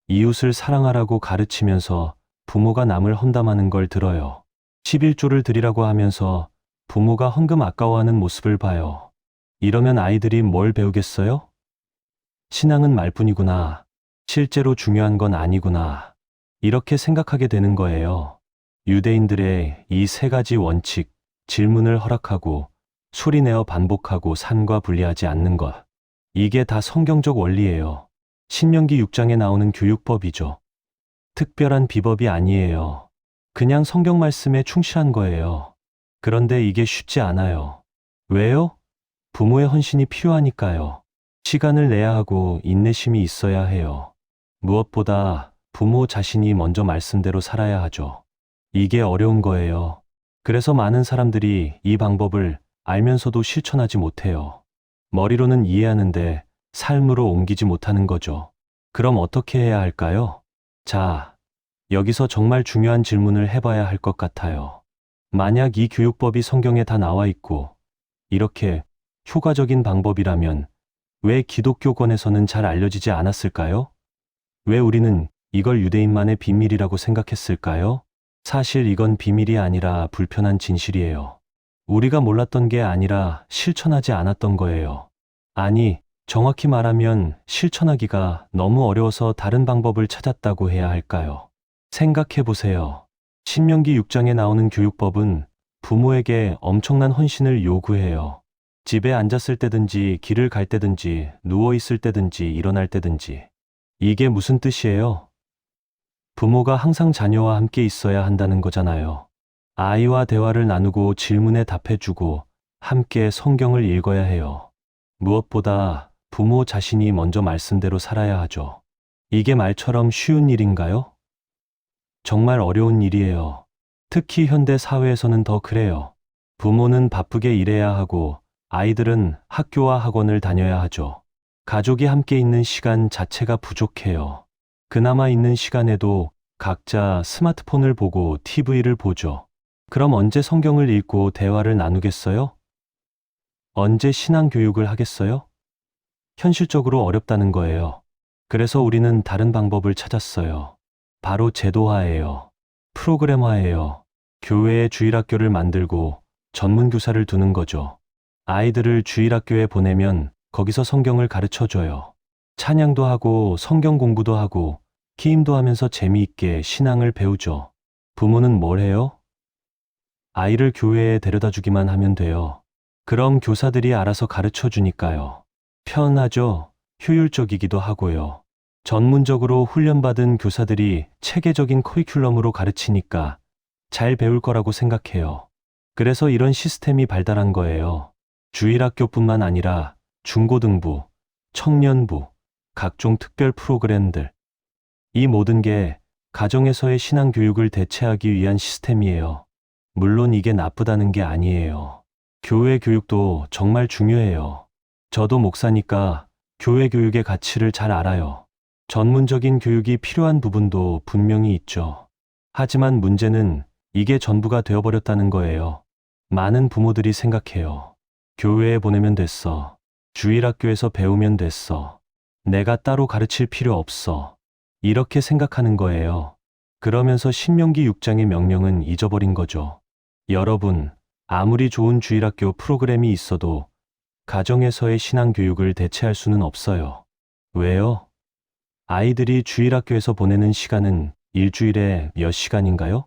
이웃을 사랑하라고 가르치면서 부모가 남을 험담하는 걸 들어요. 11조를 드리라고 하면서 부모가 헌금 아까워하는 모습을 봐요. 이러면 아이들이 뭘 배우겠어요? 신앙은 말뿐이구나. 실제로 중요한 건 아니구나. 이렇게 생각하게 되는 거예요. 유대인들의 이 세 가지 원칙, 질문을 허락하고 소리내어 반복하고 산과 분리하지 않는 것. 이게 다 성경적 원리예요. 신명기 6장에 나오는 교육법이죠. 특별한 비법이 아니에요. 그냥 성경 말씀에 충실한 거예요. 그런데 이게 쉽지 않아요. 왜요? 부모의 헌신이 필요하니까요. 시간을 내야 하고 인내심이 있어야 해요. 무엇보다 부모 자신이 먼저 말씀대로 살아야 하죠. 이게 어려운 거예요. 그래서 많은 사람들이 이 방법을 알면서도 실천하지 못해요. 머리로는 이해하는데 삶으로 옮기지 못하는 거죠. 그럼 어떻게 해야 할까요? 자, 여기서 정말 중요한 질문을 해봐야 할 것 같아요. 만약 이 교육법이 성경에 다 나와 있고, 이렇게 효과적인 방법이라면 왜 기독교권에서는 잘 알려지지 않았을까요? 왜 우리는 이걸 유대인만의 비밀이라고 생각했을까요? 사실 이건 비밀이 아니라 불편한 진실이에요. 우리가 몰랐던 게 아니라 실천하지 않았던 거예요. 아니, 정확히 말하면 실천하기가 너무 어려워서 다른 방법을 찾았다고 해야 할까요? 생각해 보세요. 신명기 6장에 나오는 교육법은 부모에게 엄청난 헌신을 요구해요. 집에 앉았을 때든지 길을 갈 때든지 누워 있을 때든지 일어날 때든지. 이게 무슨 뜻이에요? 부모가 항상 자녀와 함께 있어야 한다는 거잖아요. 아이와 대화를 나누고 질문에 답해주고 함께 성경을 읽어야 해요. 무엇보다 부모 자신이 먼저 말씀대로 살아야 하죠. 이게 말처럼 쉬운 일인가요? 정말 어려운 일이에요. 특히 현대 사회에서는 더 그래요. 부모는 바쁘게 일해야 하고 아이들은 학교와 학원을 다녀야 하죠. 가족이 함께 있는 시간 자체가 부족해요. 그나마 있는 시간에도 각자 스마트폰을 보고 TV를 보죠. 그럼 언제 성경을 읽고 대화를 나누겠어요? 언제 신앙 교육을 하겠어요? 현실적으로 어렵다는 거예요. 그래서 우리는 다른 방법을 찾았어요. 바로 제도화예요. 프로그램화예요. 교회에 주일학교를 만들고 전문 교사를 두는 거죠. 아이들을 주일학교에 보내면 거기서 성경을 가르쳐 줘요. 찬양도 하고 성경 공부도 하고 기임도 하면서 재미있게 신앙을 배우죠. 부모는 뭘 해요? 아이를 교회에 데려다 주기만 하면 돼요. 그럼 교사들이 알아서 가르쳐 주니까요. 편하죠? 효율적이기도 하고요. 전문적으로 훈련받은 교사들이 체계적인 커리큘럼으로 가르치니까 잘 배울 거라고 생각해요. 그래서 이런 시스템이 발달한 거예요. 주일학교뿐만 아니라 중고등부, 청년부, 각종 특별 프로그램들. 이 모든 게 가정에서의 신앙 교육을 대체하기 위한 시스템이에요. 물론 이게 나쁘다는 게 아니에요. 교회 교육도 정말 중요해요. 저도 목사니까 교회 교육의 가치를 잘 알아요. 전문적인 교육이 필요한 부분도 분명히 있죠. 하지만 문제는 이게 전부가 되어버렸다는 거예요. 많은 부모들이 생각해요. 교회에 보내면 됐어. 주일학교에서 배우면 됐어. 내가 따로 가르칠 필요 없어. 이렇게 생각하는 거예요. 그러면서 신명기 6장의 명령은 잊어버린 거죠. 여러분, 아무리 좋은 주일학교 프로그램이 있어도 가정에서의 신앙 교육을 대체할 수는 없어요. 왜요? 아이들이 주일학교에서 보내는 시간은 일주일에 몇 시간인가요?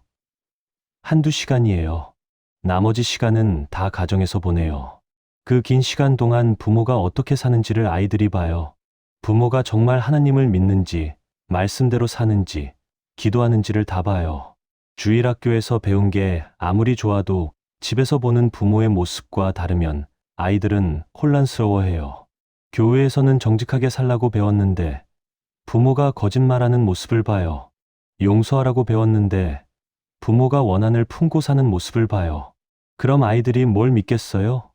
한두 시간이에요. 나머지 시간은 다 가정에서 보내요. 그 긴 시간 동안 부모가 어떻게 사는지를 아이들이 봐요. 부모가 정말 하나님을 믿는지, 말씀대로 사는지, 기도하는지를 다 봐요. 주일학교에서 배운 게 아무리 좋아도 집에서 보는 부모의 모습과 다르면 아이들은 혼란스러워해요. 교회에서는 정직하게 살라고 배웠는데 부모가 거짓말하는 모습을 봐요. 용서하라고 배웠는데 부모가 원한을 품고 사는 모습을 봐요. 그럼 아이들이 뭘 믿겠어요?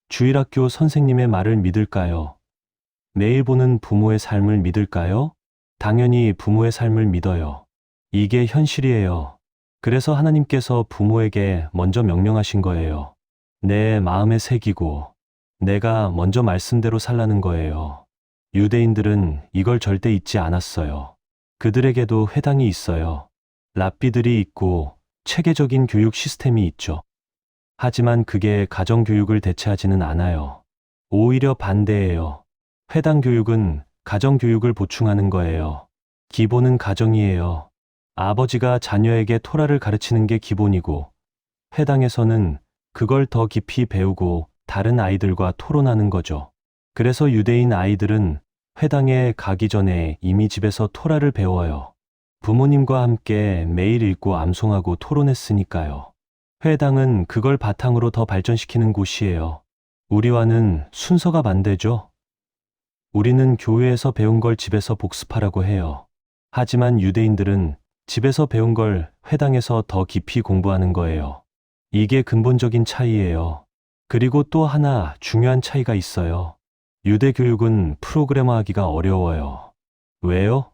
주일학교 선생님의 말을 믿을까요? 매일 보는 부모의 삶을 믿을까요? 당연히 부모의 삶을 믿어요. 이게 현실이에요. 그래서 하나님께서 부모에게 먼저 명령하신 거예요. 내 마음에 새기고 내가 먼저 말씀대로 살라는 거예요. 유대인들은 이걸 절대 잊지 않았어요. 그들에게도 회당이 있어요. 랍비들이 있고 체계적인 교육 시스템이 있죠. 하지만 그게 가정교육을 대체하지는 않아요. 오히려 반대예요. 회당 교육은 가정 교육을 보충하는 거예요. 기본은 가정이에요. 아버지가 자녀에게 토라를 가르치는 게 기본이고, 회당에서는 그걸 더 깊이 배우고 다른 아이들과 토론하는 거죠. 그래서 유대인 아이들은 회당에 가기 전에 이미 집에서 토라를 배워요. 부모님과 함께 매일 읽고 암송하고 토론했으니까요. 회당은 그걸 바탕으로 더 발전시키는 곳이에요. 우리와는 순서가 반대죠. 우리는 교회에서 배운 걸 집에서 복습하라고 해요. 하지만 유대인들은 집에서 배운 걸 회당에서 더 깊이 공부하는 거예요. 이게 근본적인 차이예요. 그리고 또 하나 중요한 차이가 있어요. 유대 교육은 프로그래머하기가 어려워요. 왜요?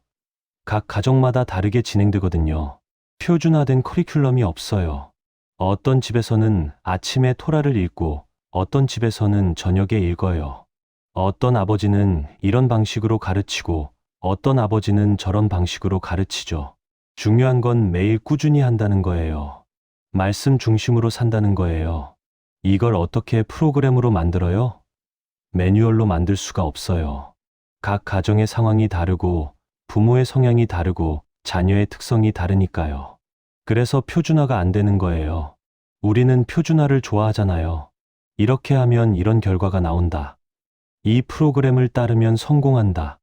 각 가정마다 다르게 진행되거든요. 표준화된 커리큘럼이 없어요. 어떤 집에서는 아침에 토라를 읽고 어떤 집에서는 저녁에 읽어요. 어떤 아버지는 이런 방식으로 가르치고 어떤 아버지는 저런 방식으로 가르치죠. 중요한 건 매일 꾸준히 한다는 거예요. 말씀 중심으로 산다는 거예요. 이걸 어떻게 프로그램으로 만들어요? 매뉴얼로 만들 수가 없어요. 각 가정의 상황이 다르고 부모의 성향이 다르고 자녀의 특성이 다르니까요. 그래서 표준화가 안 되는 거예요. 우리는 표준화를 좋아하잖아요. 이렇게 하면 이런 결과가 나온다. 이 프로그램을 따르면 성공한다.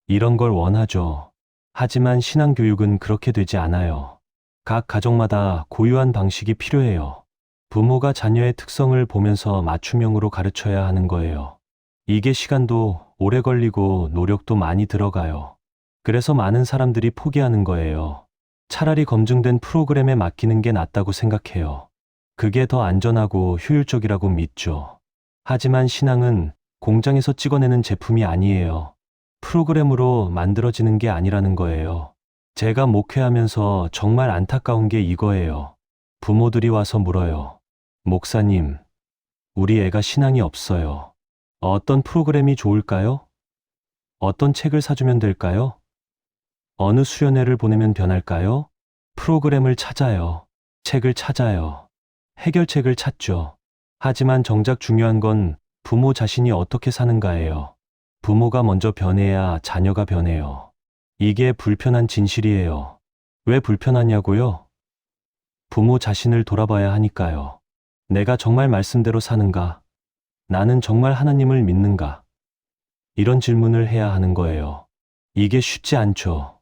이런 걸 원하죠. 하지만 신앙교육은 그렇게 되지 않아요. 각 가정마다 고유한 방식이 필요해요. 부모가 자녀의 특성을 보면서 맞춤형으로 가르쳐야 하는 거예요. 이게 시간도 오래 걸리고 노력도 많이 들어가요. 그래서 많은 사람들이 포기하는 거예요. 차라리 검증된 프로그램에 맡기는 게 낫다고 생각해요. 그게 더 안전하고 효율적이라고 믿죠. 하지만 신앙은 공장에서 찍어내는 제품이 아니에요. 프로그램으로 만들어지는 게 아니라는 거예요. 제가 목회하면서 정말 안타까운 게 이거예요. 부모들이 와서 물어요. 목사님, 우리 애가 신앙이 없어요. 어떤 프로그램이 좋을까요? 어떤 책을 사주면 될까요? 어느 수련회를 보내면 변할까요? 프로그램을 찾아요. 책을 찾아요. 해결책을 찾죠. 하지만 정작 중요한 건 부모 자신이 어떻게 사는가예요. 부모가 먼저 변해야 자녀가 변해요. 이게 불편한 진실이에요. 왜 불편하냐고요? 부모 자신을 돌아봐야 하니까요. 내가 정말 말씀대로 사는가? 나는 정말 하나님을 믿는가? 이런 질문을 해야 하는 거예요. 이게 쉽지 않죠.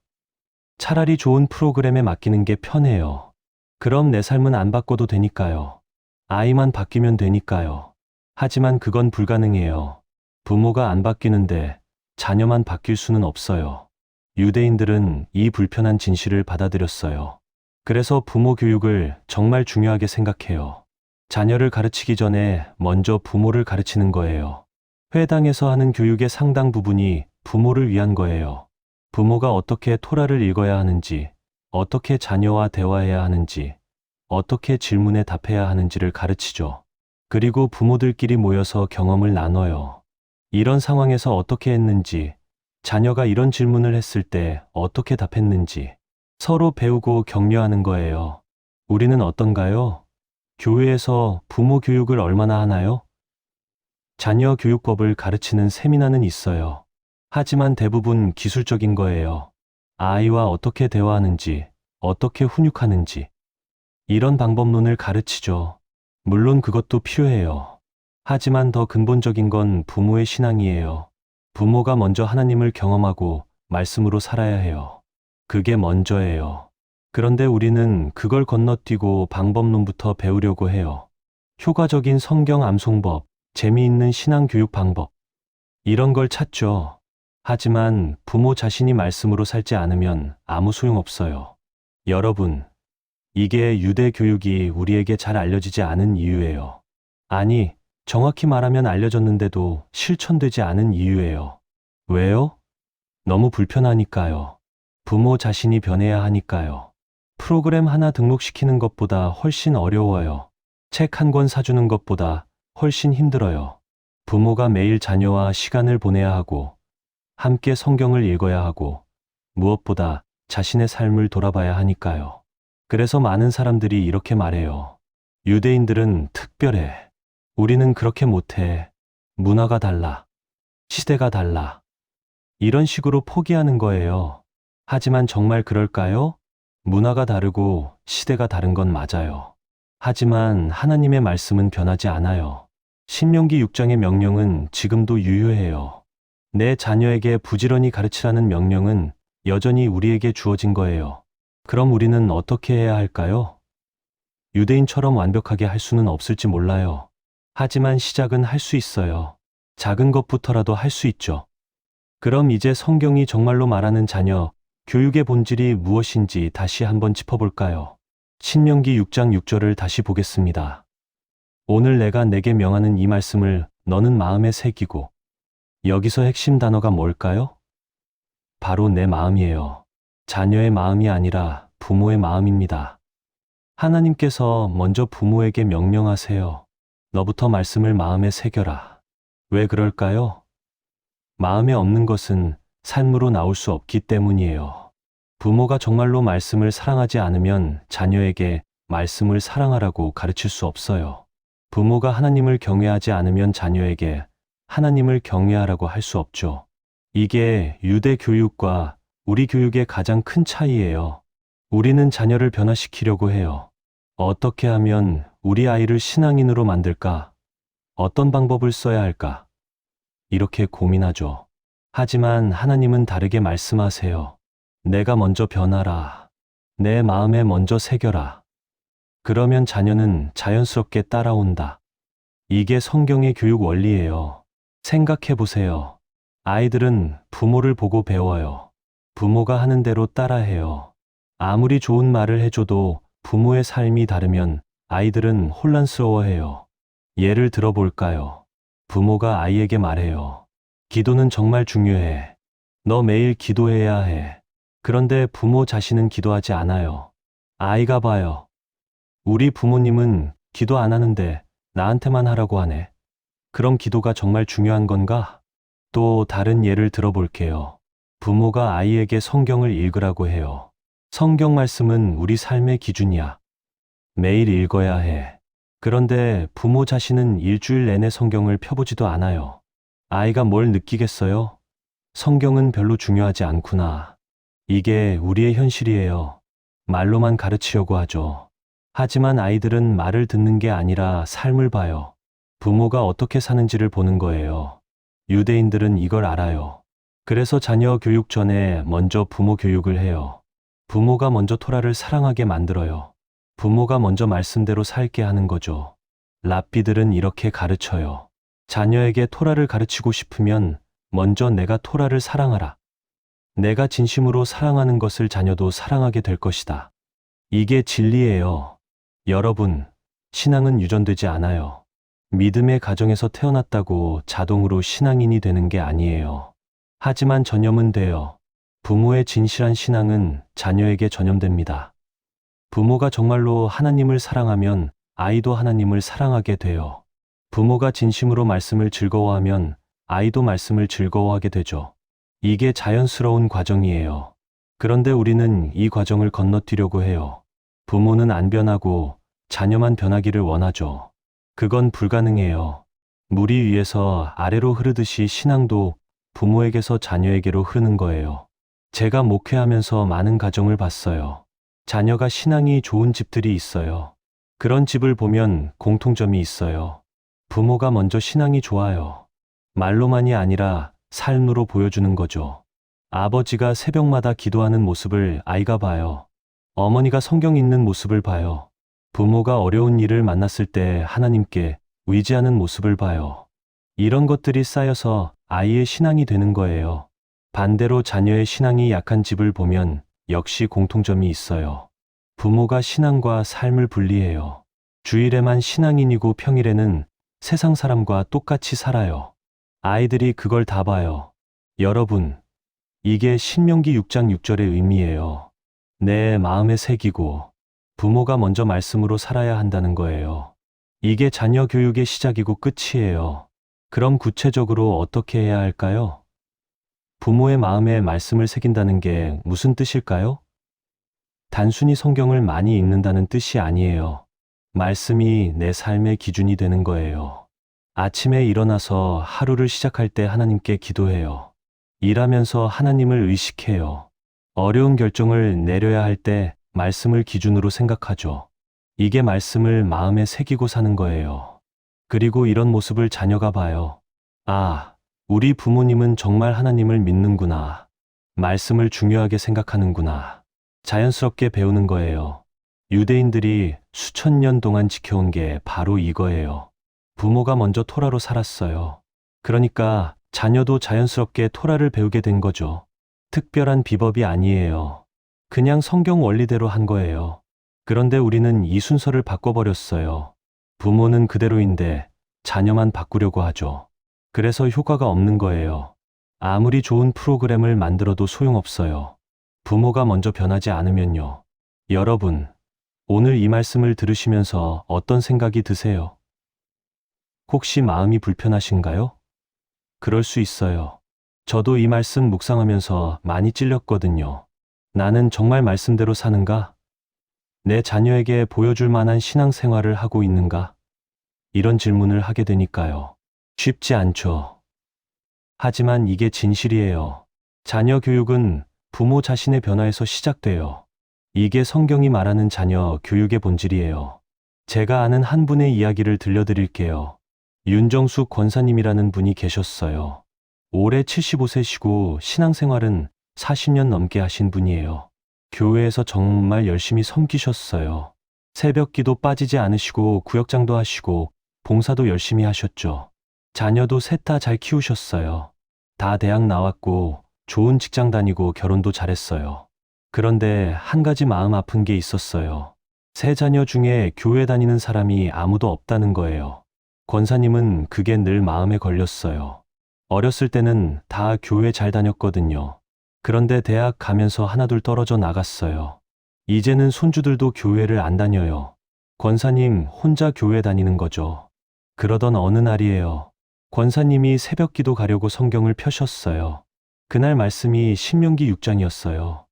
차라리 좋은 프로그램에 맡기는 게 편해요. 그럼 내 삶은 안 바꿔도 되니까요. 아이만 바뀌면 되니까요. 하지만 그건 불가능해요. 부모가 안 바뀌는데 자녀만 바뀔 수는 없어요. 유대인들은 이 불편한 진실을 받아들였어요. 그래서 부모 교육을 정말 중요하게 생각해요. 자녀를 가르치기 전에 먼저 부모를 가르치는 거예요. 회당에서 하는 교육의 상당 부분이 부모를 위한 거예요. 부모가 어떻게 토라를 읽어야 하는지, 어떻게 자녀와 대화해야 하는지, 어떻게 질문에 답해야 하는지를 가르치죠. 그리고 부모들끼리 모여서 경험을 나눠요. 이런 상황에서 어떻게 했는지, 자녀가 이런 질문을 했을 때 어떻게 답했는지 서로 배우고 격려하는 거예요. 우리는 어떤가요? 교회에서 부모 교육을 얼마나 하나요? 자녀 교육법을 가르치는 세미나는 있어요. 하지만 대부분 기술적인 거예요. 아이와 어떻게 대화하는지, 어떻게 훈육하는지. 이런 방법론을 가르치죠. 물론 그것도 필요해요. 하지만 더 근본적인 건 부모의 신앙이에요. 부모가 먼저 하나님을 경험하고 말씀으로 살아야 해요. 그게 먼저예요. 그런데 우리는 그걸 건너뛰고 방법론부터 배우려고 해요. 효과적인 성경 암송법, 재미있는 신앙 교육 방법. 이런 걸 찾죠. 하지만 부모 자신이 말씀으로 살지 않으면 아무 소용없어요. 여러분, 이게 유대 교육이 우리에게 잘 알려지지 않은 이유예요. 아니, 정확히 말하면 알려졌는데도 실천되지 않은 이유예요. 왜요? 너무 불편하니까요. 부모 자신이 변해야 하니까요. 프로그램 하나 등록시키는 것보다 훨씬 어려워요. 책 한 권 사주는 것보다 훨씬 힘들어요. 부모가 매일 자녀와 시간을 보내야 하고, 함께 성경을 읽어야 하고, 무엇보다 자신의 삶을 돌아봐야 하니까요. 그래서 많은 사람들이 이렇게 말해요. 유대인들은 특별해. 우리는 그렇게 못해. 문화가 달라. 시대가 달라. 이런 식으로 포기하는 거예요. 하지만 정말 그럴까요? 문화가 다르고 시대가 다른 건 맞아요. 하지만 하나님의 말씀은 변하지 않아요. 신명기 6장의 명령은 지금도 유효해요. 내 자녀에게 부지런히 가르치라는 명령은 여전히 우리에게 주어진 거예요. 그럼 우리는 어떻게 해야 할까요? 유대인처럼 완벽하게 할 수는 없을지 몰라요. 하지만 시작은 할 수 있어요. 작은 것부터라도 할 수 있죠. 그럼 이제 성경이 정말로 말하는 자녀, 교육의 본질이 무엇인지 다시 한번 짚어볼까요? 신명기 6장 6절을 다시 보겠습니다. 오늘 내가 내게 명하는 이 말씀을 너는 마음에 새기고. 여기서 핵심 단어가 뭘까요? 바로 내 마음이에요. 자녀의 마음이 아니라 부모의 마음입니다. 하나님께서 먼저 부모에게 명령하세요. 너부터 말씀을 마음에 새겨라. 왜 그럴까요? 마음에 없는 것은 삶으로 나올 수 없기 때문이에요. 부모가 정말로 말씀을 사랑하지 않으면 자녀에게 말씀을 사랑하라고 가르칠 수 없어요. 부모가 하나님을 경외하지 않으면 자녀에게 하나님을 경외하라고 할 수 없죠. 이게 유대 교육과 우리 교육의 가장 큰 차이예요. 우리는 자녀를 변화시키려고 해요. 어떻게 하면 우리 아이를 신앙인으로 만들까? 어떤 방법을 써야 할까? 이렇게 고민하죠. 하지만 하나님은 다르게 말씀하세요. 내가 먼저 변하라. 내 마음에 먼저 새겨라. 그러면 자녀는 자연스럽게 따라온다. 이게 성경의 교육 원리예요. 생각해 보세요. 아이들은 부모를 보고 배워요. 부모가 하는 대로 따라해요. 아무리 좋은 말을 해줘도 부모의 삶이 다르면 아이들은 혼란스러워해요. 예를 들어볼까요? 부모가 아이에게 말해요. 기도는 정말 중요해. 너 매일 기도해야 해. 그런데 부모 자신은 기도하지 않아요. 아이가 봐요. 우리 부모님은 기도 안 하는데 나한테만 하라고 하네. 그럼 기도가 정말 중요한 건가? 또 다른 예를 들어볼게요. 부모가 아이에게 성경을 읽으라고 해요. 성경 말씀은 우리 삶의 기준이야. 매일 읽어야 해. 그런데 부모 자신은 일주일 내내 성경을 펴보지도 않아요. 아이가 뭘 느끼겠어요? 성경은 별로 중요하지 않구나. 이게 우리의 현실이에요. 말로만 가르치려고 하죠. 하지만 아이들은 말을 듣는 게 아니라 삶을 봐요. 부모가 어떻게 사는지를 보는 거예요. 유대인들은 이걸 알아요. 그래서 자녀 교육 전에 먼저 부모 교육을 해요. 부모가 먼저 토라를 사랑하게 만들어요. 부모가 먼저 말씀대로 살게 하는 거죠. 랍비들은 이렇게 가르쳐요. 자녀에게 토라를 가르치고 싶으면 먼저 내가 토라를 사랑하라. 내가 진심으로 사랑하는 것을 자녀도 사랑하게 될 것이다. 이게 진리예요. 여러분, 신앙은 유전되지 않아요. 믿음의 가정에서 태어났다고 자동으로 신앙인이 되는 게 아니에요. 하지만 전염은 돼요. 부모의 진실한 신앙은 자녀에게 전염됩니다. 부모가 정말로 하나님을 사랑하면 아이도 하나님을 사랑하게 돼요. 부모가 진심으로 말씀을 즐거워하면 아이도 말씀을 즐거워하게 되죠. 이게 자연스러운 과정이에요. 그런데 우리는 이 과정을 건너뛰려고 해요. 부모는 안 변하고 자녀만 변하기를 원하죠. 그건 불가능해요. 물이 위에서 아래로 흐르듯이 신앙도 부모에게서 자녀에게로 흐르는 거예요. 제가 목회하면서 많은 가정을 봤어요. 자녀가 신앙이 좋은 집들이 있어요. 그런 집을 보면 공통점이 있어요. 부모가 먼저 신앙이 좋아요. 말로만이 아니라 삶으로 보여주는 거죠. 아버지가 새벽마다 기도하는 모습을 아이가 봐요. 어머니가 성경 읽는 모습을 봐요. 부모가 어려운 일을 만났을 때 하나님께 의지하는 모습을 봐요. 이런 것들이 쌓여서 아이의 신앙이 되는 거예요. 반대로 자녀의 신앙이 약한 집을 보면 역시 공통점이 있어요. 부모가 신앙과 삶을 분리해요. 주일에만 신앙인이고 평일에는 세상 사람과 똑같이 살아요. 아이들이 그걸 다 봐요. 여러분, 이게 신명기 6장 6절의 의미예요. 내 마음에 새기고 부모가 먼저 말씀으로 살아야 한다는 거예요. 이게 자녀 교육의 시작이고 끝이에요. 그럼 구체적으로 어떻게 해야 할까요? 부모의 마음에 말씀을 새긴다는 게 무슨 뜻일까요? 단순히 성경을 많이 읽는다는 뜻이 아니에요. 말씀이 내 삶의 기준이 되는 거예요. 아침에 일어나서 하루를 시작할 때 하나님께 기도해요. 일하면서 하나님을 의식해요. 어려운 결정을 내려야 할 때 말씀을 기준으로 생각하죠. 이게 말씀을 마음에 새기고 사는 거예요. 그리고 이런 모습을 자녀가 봐요. 아, 우리 부모님은 정말 하나님을 믿는구나. 말씀을 중요하게 생각하는구나. 자연스럽게 배우는 거예요. 유대인들이 수천 년 동안 지켜온 게 바로 이거예요. 부모가 먼저 토라로 살았어요. 그러니까 자녀도 자연스럽게 토라를 배우게 된 거죠. 특별한 비법이 아니에요. 그냥 성경 원리대로 한 거예요. 그런데 우리는 이 순서를 바꿔버렸어요. 부모는 그대로인데 자녀만 바꾸려고 하죠. 그래서 효과가 없는 거예요. 아무리 좋은 프로그램을 만들어도 소용없어요. 부모가 먼저 변하지 않으면요. 여러분, 오늘 이 말씀을 들으시면서 어떤 생각이 드세요? 혹시 마음이 불편하신가요? 그럴 수 있어요. 저도 이 말씀 묵상하면서 많이 찔렸거든요. 나는 정말 말씀대로 사는가? 내 자녀에게 보여줄 만한 신앙생활을 하고 있는가? 이런 질문을 하게 되니까요. 쉽지 않죠. 하지만 이게 진실이에요. 자녀 교육은 부모 자신의 변화에서 시작돼요. 이게 성경이 말하는 자녀 교육의 본질이에요. 제가 아는 한 분의 이야기를 들려드릴게요. 윤정숙 권사님이라는 분이 계셨어요. 올해 75세시고 신앙생활은 40년 넘게 하신 분이에요. 교회에서 정말 열심히 섬기셨어요. 새벽 기도 빠지지 않으시고 구역장도 하시고 봉사도 열심히 하셨죠. 자녀도 셋 다 잘 키우셨어요. 다 대학 나왔고 좋은 직장 다니고 결혼도 잘했어요. 그런데 한 가지 마음 아픈 게 있었어요. 세 자녀 중에 교회 다니는 사람이 아무도 없다는 거예요. 권사님은 그게 늘 마음에 걸렸어요. 어렸을 때는 다 교회 잘 다녔거든요. 그런데 대학 가면서 하나둘 떨어져 나갔어요. 이제는 손주들도 교회를 안 다녀요. 권사님 혼자 교회 다니는 거죠. 그러던 어느 날이에요. 권사님이 새벽 기도 가려고 성경을 펴셨어요. 그날 말씀이 신명기 6장이었어요.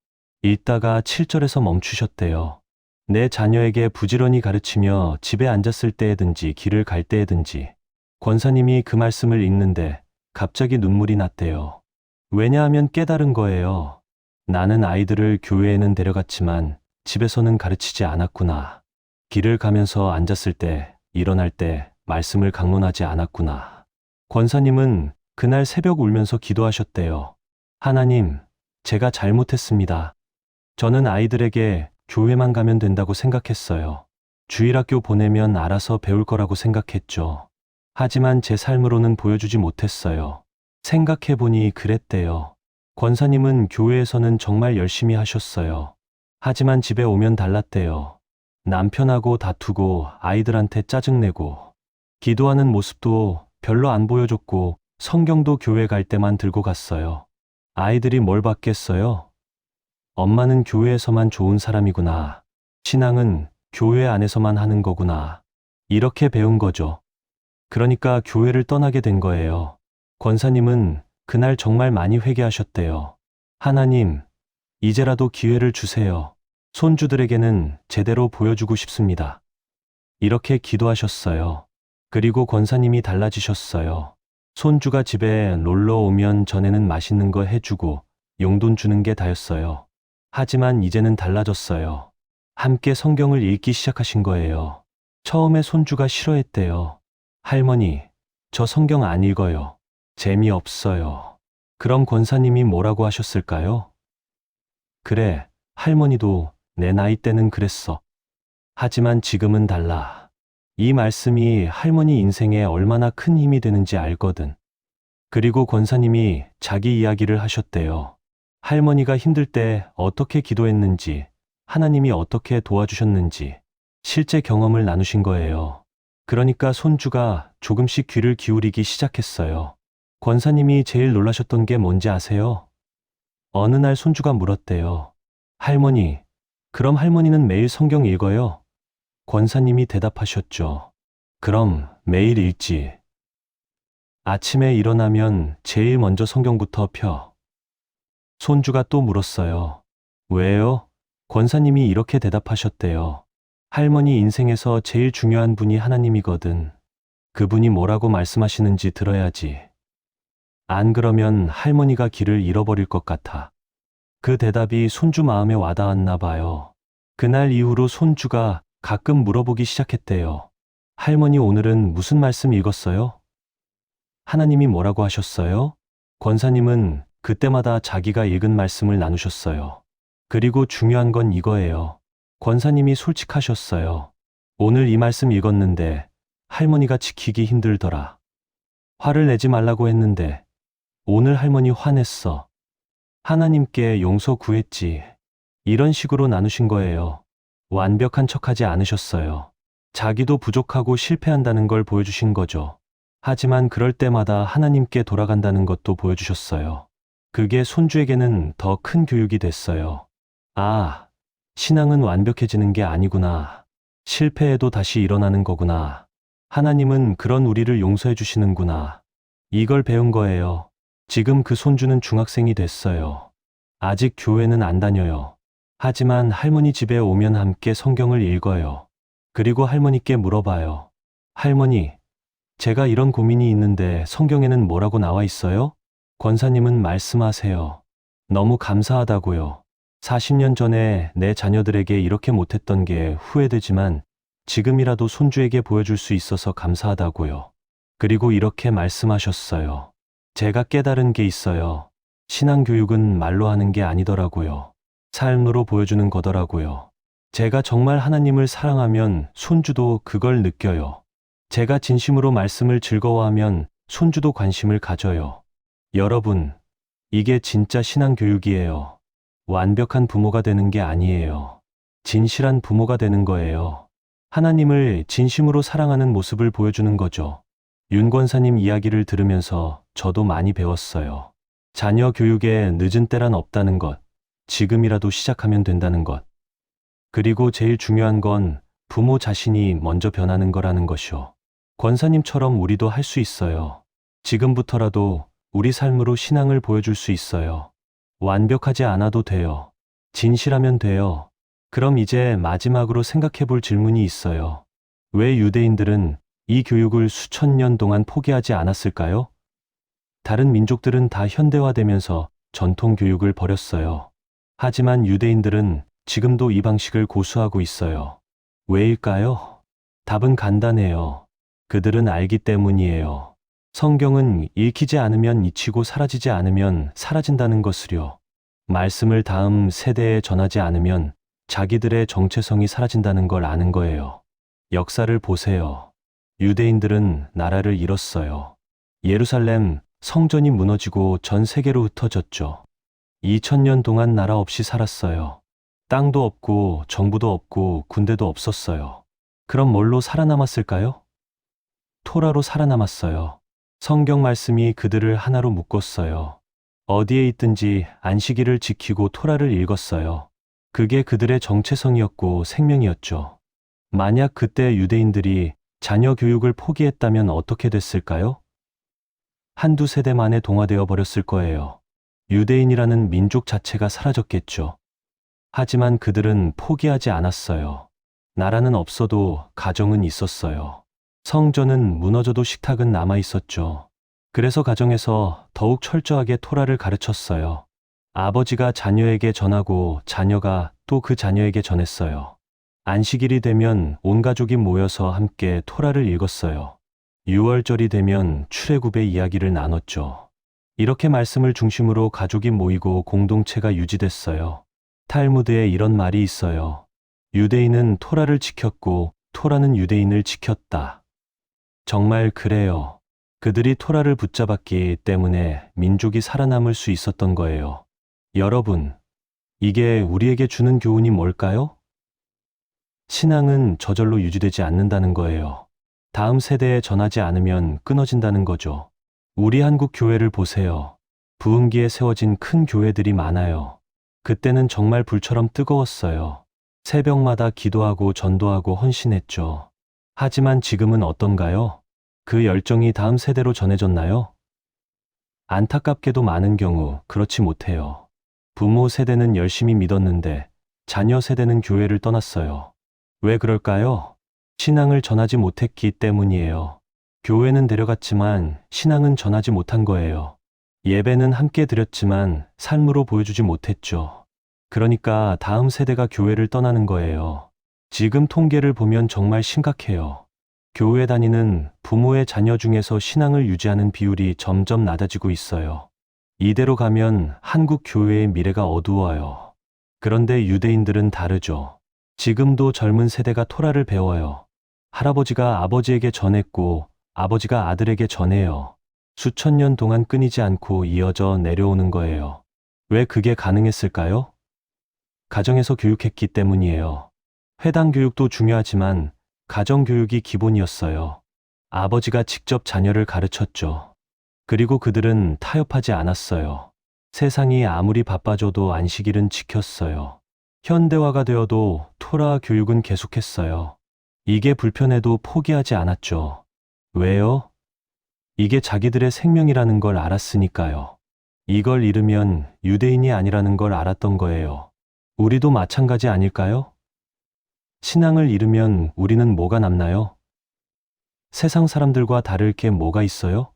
읽다가 7절에서 멈추셨대요. 내 자녀에게 부지런히 가르치며 집에 앉았을 때에든지 길을 갈 때에든지. 권사님이 그 말씀을 읽는데 갑자기 눈물이 났대요. 왜냐하면 깨달은 거예요. 나는 아이들을 교회에는 데려갔지만 집에서는 가르치지 않았구나. 길을 가면서 앉았을 때, 일어날 때 말씀을 강론하지 않았구나. 권사님은 그날 새벽 울면서 기도하셨대요. 하나님, 제가 잘못했습니다. 저는 아이들에게 교회만 가면 된다고 생각했어요. 주일학교 보내면 알아서 배울 거라고 생각했죠. 하지만 제 삶으로는 보여주지 못했어요. 생각해보니 그랬대요. 권사님은 교회에서는 정말 열심히 하셨어요. 하지만 집에 오면 달랐대요. 남편하고 다투고 아이들한테 짜증내고 기도하는 모습도 별로 안 보여줬고 성경도 교회 갈 때만 들고 갔어요. 아이들이 뭘 받겠어요? 엄마는 교회에서만 좋은 사람이구나. 신앙은 교회 안에서만 하는 거구나. 이렇게 배운 거죠. 그러니까 교회를 떠나게 된 거예요. 권사님은 그날 정말 많이 회개하셨대요. 하나님, 이제라도 기회를 주세요. 손주들에게는 제대로 보여주고 싶습니다. 이렇게 기도하셨어요. 그리고 권사님이 달라지셨어요. 손주가 집에 놀러 오면 전에는 맛있는 거 해주고 용돈 주는 게 다였어요. 하지만 이제는 달라졌어요. 함께 성경을 읽기 시작하신 거예요. 처음에 손주가 싫어했대요. 할머니, 저 성경 안 읽어요. 재미없어요. 그럼 권사님이 뭐라고 하셨을까요? 그래, 할머니도 내 나이 때는 그랬어. 하지만 지금은 달라. 이 말씀이 할머니 인생에 얼마나 큰 힘이 되는지 알거든. 그리고 권사님이 자기 이야기를 하셨대요. 할머니가 힘들 때 어떻게 기도했는지, 하나님이 어떻게 도와주셨는지 실제 경험을 나누신 거예요. 그러니까 손주가 조금씩 귀를 기울이기 시작했어요. 권사님이 제일 놀라셨던 게 뭔지 아세요? 어느 날 손주가 물었대요. 할머니, 그럼 할머니는 매일 성경 읽어요? 권사님이 대답하셨죠. 그럼 매일 읽지. 아침에 일어나면 제일 먼저 성경부터 펴. 손주가 또 물었어요. 왜요? 권사님이 이렇게 대답하셨대요. 할머니 인생에서 제일 중요한 분이 하나님이거든. 그분이 뭐라고 말씀하시는지 들어야지. 안 그러면 할머니가 길을 잃어버릴 것 같아. 그 대답이 손주 마음에 와닿았나 봐요. 그날 이후로 손주가 가끔 물어보기 시작했대요. 할머니 오늘은 무슨 말씀 읽었어요? 하나님이 뭐라고 하셨어요? 권사님은 그때마다 자기가 읽은 말씀을 나누셨어요. 그리고 중요한 건 이거예요. 권사님이 솔직하셨어요. 오늘 이 말씀 읽었는데 할머니가 지키기 힘들더라. 화를 내지 말라고 했는데 오늘 할머니 화냈어. 하나님께 용서 구했지. 이런 식으로 나누신 거예요. 완벽한 척하지 않으셨어요. 자기도 부족하고 실패한다는 걸 보여주신 거죠. 하지만 그럴 때마다 하나님께 돌아간다는 것도 보여주셨어요. 그게 손주에게는 더 큰 교육이 됐어요. 아, 신앙은 완벽해지는 게 아니구나. 실패해도 다시 일어나는 거구나. 하나님은 그런 우리를 용서해 주시는구나. 이걸 배운 거예요. 지금 그 손주는 중학생이 됐어요. 아직 교회는 안 다녀요. 하지만 할머니 집에 오면 함께 성경을 읽어요. 그리고 할머니께 물어봐요. 할머니, 제가 이런 고민이 있는데 성경에는 뭐라고 나와 있어요? 권사님은 말씀하세요. 너무 감사하다고요. 40년 전에 내 자녀들에게 이렇게 못했던 게 후회되지만 지금이라도 손주에게 보여줄 수 있어서 감사하다고요. 그리고 이렇게 말씀하셨어요. 제가 깨달은 게 있어요. 신앙교육은 말로 하는 게 아니더라고요. 삶으로 보여주는 거더라고요. 제가 정말 하나님을 사랑하면 손주도 그걸 느껴요. 제가 진심으로 말씀을 즐거워하면 손주도 관심을 가져요. 여러분, 이게 진짜 신앙교육이에요. 완벽한 부모가 되는 게 아니에요. 진실한 부모가 되는 거예요. 하나님을 진심으로 사랑하는 모습을 보여주는 거죠. 윤 권사님 이야기를 들으면서 저도 많이 배웠어요. 자녀 교육에 늦은 때란 없다는 것, 지금이라도 시작하면 된다는 것. 그리고 제일 중요한 건 부모 자신이 먼저 변하는 거라는 것이요. 권사님처럼 우리도 할 수 있어요. 지금부터라도 우리 삶으로 신앙을 보여줄 수 있어요. 완벽하지 않아도 돼요. 진실하면 돼요. 그럼 이제 마지막으로 생각해 볼 질문이 있어요. 왜 유대인들은 이 교육을 수천 년 동안 포기하지 않았을까요? 다른 민족들은 다 현대화되면서 전통 교육을 버렸어요. 하지만 유대인들은 지금도 이 방식을 고수하고 있어요. 왜일까요? 답은 간단해요. 그들은 알기 때문이에요. 성경은 읽히지 않으면 잊히고 사라지지 않으면 사라진다는 것을요. 말씀을 다음 세대에 전하지 않으면 자기들의 정체성이 사라진다는 걸 아는 거예요. 역사를 보세요. 유대인들은 나라를 잃었어요. 예루살렘 성전이 무너지고 전 세계로 흩어졌죠. 2000년 동안 나라 없이 살았어요. 땅도 없고 정부도 없고 군대도 없었어요. 그럼 뭘로 살아남았을까요? 토라로 살아남았어요. 성경 말씀이 그들을 하나로 묶었어요. 어디에 있든지 안식일을 지키고 토라를 읽었어요. 그게 그들의 정체성이었고 생명이었죠. 만약 그때 유대인들이 자녀 교육을 포기했다면 어떻게 됐을까요? 한두 세대 만에 동화되어 버렸을 거예요. 유대인이라는 민족 자체가 사라졌겠죠. 하지만 그들은 포기하지 않았어요. 나라는 없어도 가정은 있었어요. 성전은 무너져도 식탁은 남아 있었죠. 그래서 가정에서 더욱 철저하게 토라를 가르쳤어요. 아버지가 자녀에게 전하고 자녀가 또 그 자녀에게 전했어요. 안식일이 되면 온 가족이 모여서 함께 토라를 읽었어요. 유월절이 되면 출애굽의 이야기를 나눴죠. 이렇게 말씀을 중심으로 가족이 모이고 공동체가 유지됐어요. 탈무드에 이런 말이 있어요. 유대인은 토라를 지켰고 토라는 유대인을 지켰다. 정말 그래요. 그들이 토라를 붙잡았기 때문에 민족이 살아남을 수 있었던 거예요. 여러분, 이게 우리에게 주는 교훈이 뭘까요? 신앙은 저절로 유지되지 않는다는 거예요. 다음 세대에 전하지 않으면 끊어진다는 거죠. 우리 한국 교회를 보세요. 부흥기에 세워진 큰 교회들이 많아요. 그때는 정말 불처럼 뜨거웠어요. 새벽마다 기도하고 전도하고 헌신했죠. 하지만 지금은 어떤가요? 그 열정이 다음 세대로 전해졌나요? 안타깝게도 많은 경우 그렇지 못해요. 부모 세대는 열심히 믿었는데 자녀 세대는 교회를 떠났어요. 왜 그럴까요? 신앙을 전하지 못했기 때문이에요. 교회는 데려갔지만 신앙은 전하지 못한 거예요. 예배는 함께 드렸지만 삶으로 보여주지 못했죠. 그러니까 다음 세대가 교회를 떠나는 거예요. 지금 통계를 보면 정말 심각해요. 교회 다니는 부모의 자녀 중에서 신앙을 유지하는 비율이 점점 낮아지고 있어요. 이대로 가면 한국 교회의 미래가 어두워요. 그런데 유대인들은 다르죠. 지금도 젊은 세대가 토라를 배워요. 할아버지가 아버지에게 전했고 아버지가 아들에게 전해요. 수천 년 동안 끊이지 않고 이어져 내려오는 거예요. 왜 그게 가능했을까요? 가정에서 교육했기 때문이에요. 회당 교육도 중요하지만 가정 교육이 기본이었어요. 아버지가 직접 자녀를 가르쳤죠. 그리고 그들은 타협하지 않았어요. 세상이 아무리 바빠져도 안식일은 지켰어요. 현대화가 되어도 토라 교육은 계속했어요. 이게 불편해도 포기하지 않았죠. 왜요? 이게 자기들의 생명이라는 걸 알았으니까요. 이걸 잃으면 유대인이 아니라는 걸 알았던 거예요. 우리도 마찬가지 아닐까요? 신앙을 잃으면 우리는 뭐가 남나요? 세상 사람들과 다를 게 뭐가 있어요?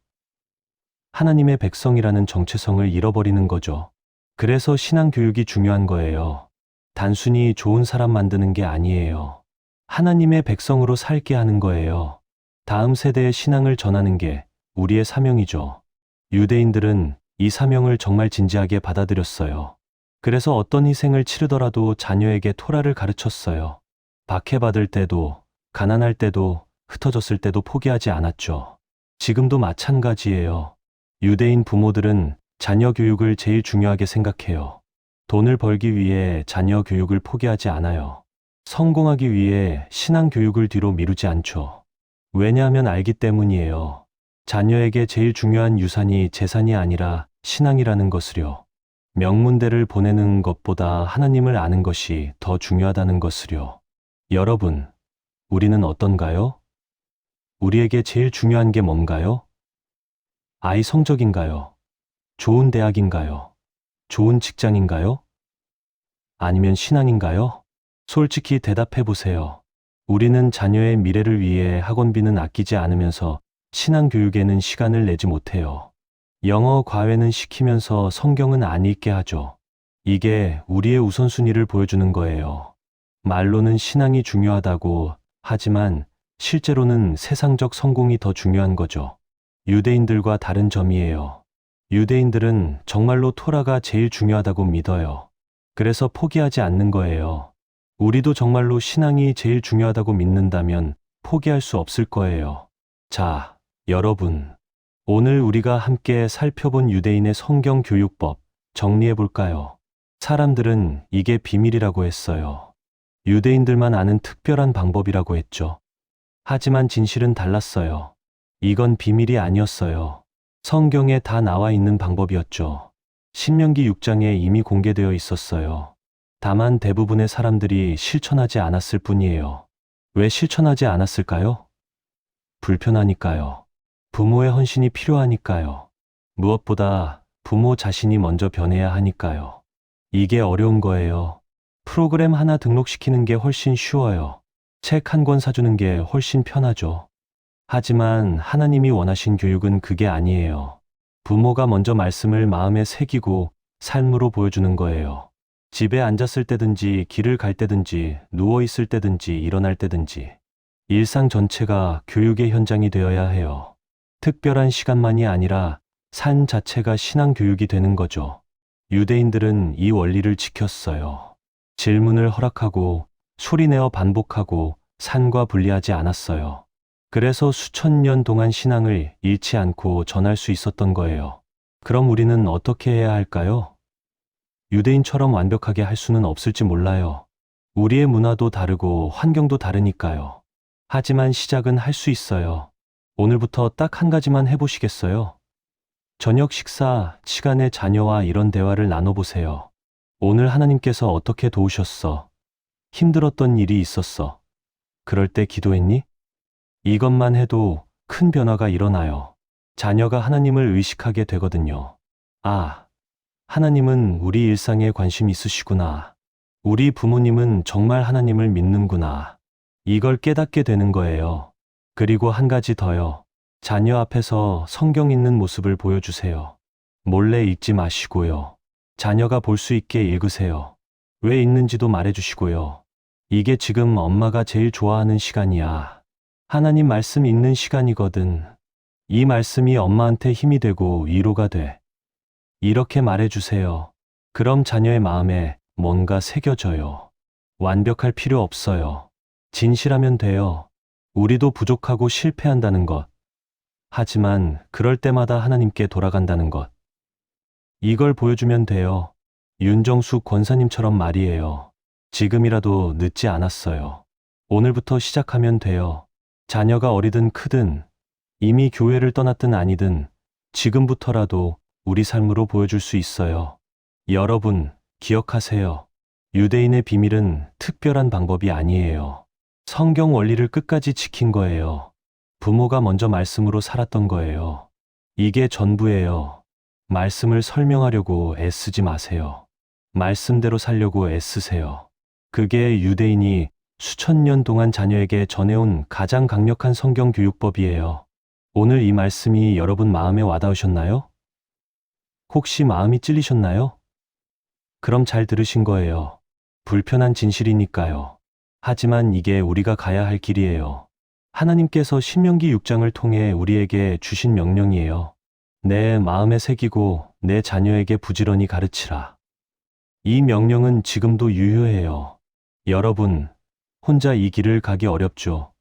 하나님의 백성이라는 정체성을 잃어버리는 거죠. 그래서 신앙 교육이 중요한 거예요. 단순히 좋은 사람 만드는 게 아니에요. 하나님의 백성으로 살게 하는 거예요. 다음 세대의 신앙을 전하는 게 우리의 사명이죠. 유대인들은 이 사명을 정말 진지하게 받아들였어요. 그래서 어떤 희생을 치르더라도 자녀에게 토라를 가르쳤어요. 박해받을 때도, 가난할 때도, 흩어졌을 때도 포기하지 않았죠. 지금도 마찬가지예요. 유대인 부모들은 자녀 교육을 제일 중요하게 생각해요. 돈을 벌기 위해 자녀 교육을 포기하지 않아요. 성공하기 위해 신앙 교육을 뒤로 미루지 않죠. 왜냐하면 알기 때문이에요. 자녀에게 제일 중요한 유산이 재산이 아니라 신앙이라는 것을요. 명문대를 보내는 것보다 하나님을 아는 것이 더 중요하다는 것을요. 여러분, 우리는 어떤가요? 우리에게 제일 중요한 게 뭔가요? 아이 성적인가요? 좋은 대학인가요? 좋은 직장인가요? 아니면 신앙인가요? 솔직히 대답해 보세요. 우리는 자녀의 미래를 위해 학원비는 아끼지 않으면서 신앙 교육에는 시간을 내지 못해요. 영어 과외는 시키면서 성경은 안 읽게 하죠. 이게 우리의 우선순위를 보여주는 거예요. 말로는 신앙이 중요하다고 하지만 실제로는 세상적 성공이 더 중요한 거죠. 유대인들과 다른 점이에요. 유대인들은 정말로 토라가 제일 중요하다고 믿어요. 그래서 포기하지 않는 거예요. 우리도 정말로 신앙이 제일 중요하다고 믿는다면 포기할 수 없을 거예요. 자, 여러분. 오늘 우리가 함께 살펴본 유대인의 성경 교육법 정리해 볼까요? 사람들은 이게 비밀이라고 했어요. 유대인들만 아는 특별한 방법이라고 했죠. 하지만 진실은 달랐어요. 이건 비밀이 아니었어요. 성경에 다 나와 있는 방법이었죠. 신명기 6장에 이미 공개되어 있었어요. 다만 대부분의 사람들이 실천하지 않았을 뿐이에요. 왜 실천하지 않았을까요? 불편하니까요. 부모의 헌신이 필요하니까요. 무엇보다 부모 자신이 먼저 변해야 하니까요. 이게 어려운 거예요. 프로그램 하나 등록시키는 게 훨씬 쉬워요. 책 한 권 사주는 게 훨씬 편하죠. 하지만 하나님이 원하신 교육은 그게 아니에요. 부모가 먼저 말씀을 마음에 새기고 삶으로 보여주는 거예요. 집에 앉았을 때든지 길을 갈 때든지 누워 있을 때든지 일어날 때든지 일상 전체가 교육의 현장이 되어야 해요. 특별한 시간만이 아니라 삶 자체가 신앙 교육이 되는 거죠. 유대인들은 이 원리를 지켰어요. 질문을 허락하고 소리내어 반복하고 산과 분리하지 않았어요. 그래서 수천 년 동안 신앙을 잃지 않고 전할 수 있었던 거예요. 그럼 우리는 어떻게 해야 할까요? 유대인처럼 완벽하게 할 수는 없을지 몰라요. 우리의 문화도 다르고 환경도 다르니까요. 하지만 시작은 할 수 있어요. 오늘부터 딱 한 가지만 해보시겠어요? 저녁 식사 시간에 자녀와 이런 대화를 나눠보세요. 오늘 하나님께서 어떻게 도우셨어? 힘들었던 일이 있었어. 그럴 때 기도했니? 이것만 해도 큰 변화가 일어나요. 자녀가 하나님을 의식하게 되거든요. 아, 하나님은 우리 일상에 관심 있으시구나. 우리 부모님은 정말 하나님을 믿는구나. 이걸 깨닫게 되는 거예요. 그리고 한 가지 더요. 자녀 앞에서 성경 읽는 모습을 보여주세요. 몰래 읽지 마시고요. 자녀가 볼 수 있게 읽으세요. 왜 읽는지도 말해주시고요. 이게 지금 엄마가 제일 좋아하는 시간이야. 하나님 말씀 읽는 시간이거든. 이 말씀이 엄마한테 힘이 되고 위로가 돼. 이렇게 말해주세요. 그럼 자녀의 마음에 뭔가 새겨져요. 완벽할 필요 없어요. 진실하면 돼요. 우리도 부족하고 실패한다는 것. 하지만 그럴 때마다 하나님께 돌아간다는 것. 이걸 보여주면 돼요. 윤정수 권사님처럼 말이에요. 지금이라도 늦지 않았어요. 오늘부터 시작하면 돼요. 자녀가 어리든 크든, 이미 교회를 떠났든 아니든, 지금부터라도 우리 삶으로 보여줄 수 있어요. 여러분, 기억하세요. 유대인의 비밀은 특별한 방법이 아니에요. 성경 원리를 끝까지 지킨 거예요. 부모가 먼저 말씀으로 살았던 거예요. 이게 전부예요. 말씀을 설명하려고 애쓰지 마세요. 말씀대로 살려고 애쓰세요. 그게 유대인이 수천 년 동안 자녀에게 전해온 가장 강력한 성경 교육법이에요. 오늘 이 말씀이 여러분 마음에 와닿으셨나요? 혹시 마음이 찔리셨나요? 그럼 잘 들으신 거예요. 불편한 진실이니까요. 하지만 이게 우리가 가야 할 길이에요. 하나님께서 신명기 6장을 통해 우리에게 주신 명령이에요. 내 마음에 새기고 내 자녀에게 부지런히 가르치라. 이 명령은 지금도 유효해요. 여러분, 혼자 이 길을 가기 어렵죠.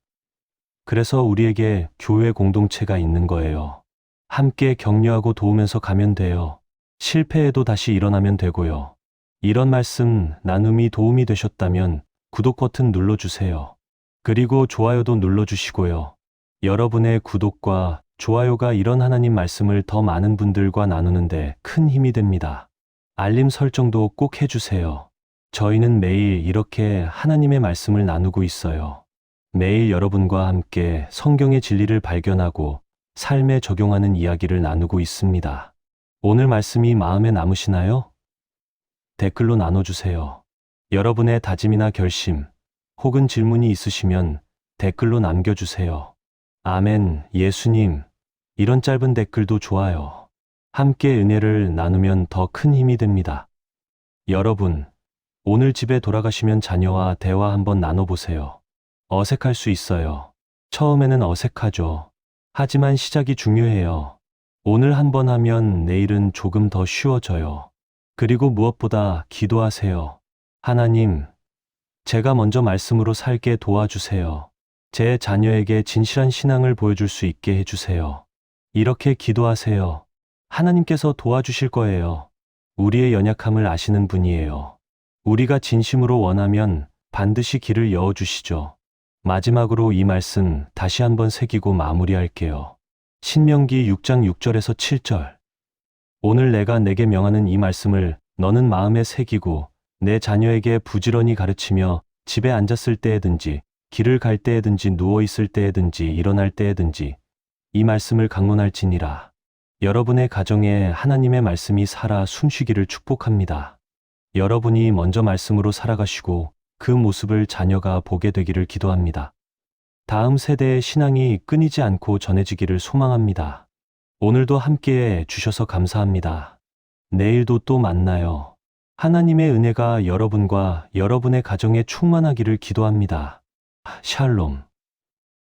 그래서 우리에게 교회 공동체가 있는 거예요. 함께 격려하고 도우면서 가면 돼요. 실패해도 다시 일어나면 되고요. 이런 말씀 나눔이 도움이 되셨다면 구독 버튼 눌러주세요. 그리고 좋아요도 눌러주시고요. 여러분의 구독과 좋아요가 이런 하나님 말씀을 더 많은 분들과 나누는데 큰 힘이 됩니다. 알림 설정도 꼭 해주세요. 저희는 매일 이렇게 하나님의 말씀을 나누고 있어요. 매일 여러분과 함께 성경의 진리를 발견하고 삶에 적용하는 이야기를 나누고 있습니다. 오늘 말씀이 마음에 남으시나요? 댓글로 나눠주세요. 여러분의 다짐이나 결심, 혹은 질문이 있으시면 댓글로 남겨주세요. 아멘, 예수님. 이런 짧은 댓글도 좋아요. 함께 은혜를 나누면 더 큰 힘이 됩니다. 여러분, 오늘 집에 돌아가시면 자녀와 대화 한번 나눠보세요. 어색할 수 있어요. 처음에는 어색하죠. 하지만 시작이 중요해요. 오늘 한번 하면 내일은 조금 더 쉬워져요. 그리고 무엇보다 기도하세요. 하나님, 제가 먼저 말씀으로 살게 도와주세요. 제 자녀에게 진실한 신앙을 보여줄 수 있게 해주세요. 이렇게 기도하세요. 하나님께서 도와주실 거예요. 우리의 연약함을 아시는 분이에요. 우리가 진심으로 원하면 반드시 길을 여어주시죠. 마지막으로 이 말씀 다시 한번 새기고 마무리할게요. 신명기 6장 6절에서 7절. 오늘 내가 내게 명하는 이 말씀을 너는 마음에 새기고 내 자녀에게 부지런히 가르치며 집에 앉았을 때에든지 길을 갈 때에든지 누워 있을 때에든지 일어날 때에든지 이 말씀을 강론할지니라. 여러분의 가정에 하나님의 말씀이 살아 숨쉬기를 축복합니다. 여러분이 먼저 말씀으로 살아가시고 그 모습을 자녀가 보게 되기를 기도합니다. 다음 세대의 신앙이 끊이지 않고 전해지기를 소망합니다. 오늘도 함께해 주셔서 감사합니다. 내일도 또 만나요. 하나님의 은혜가 여러분과 여러분의 가정에 충만하기를 기도합니다. 샬롬.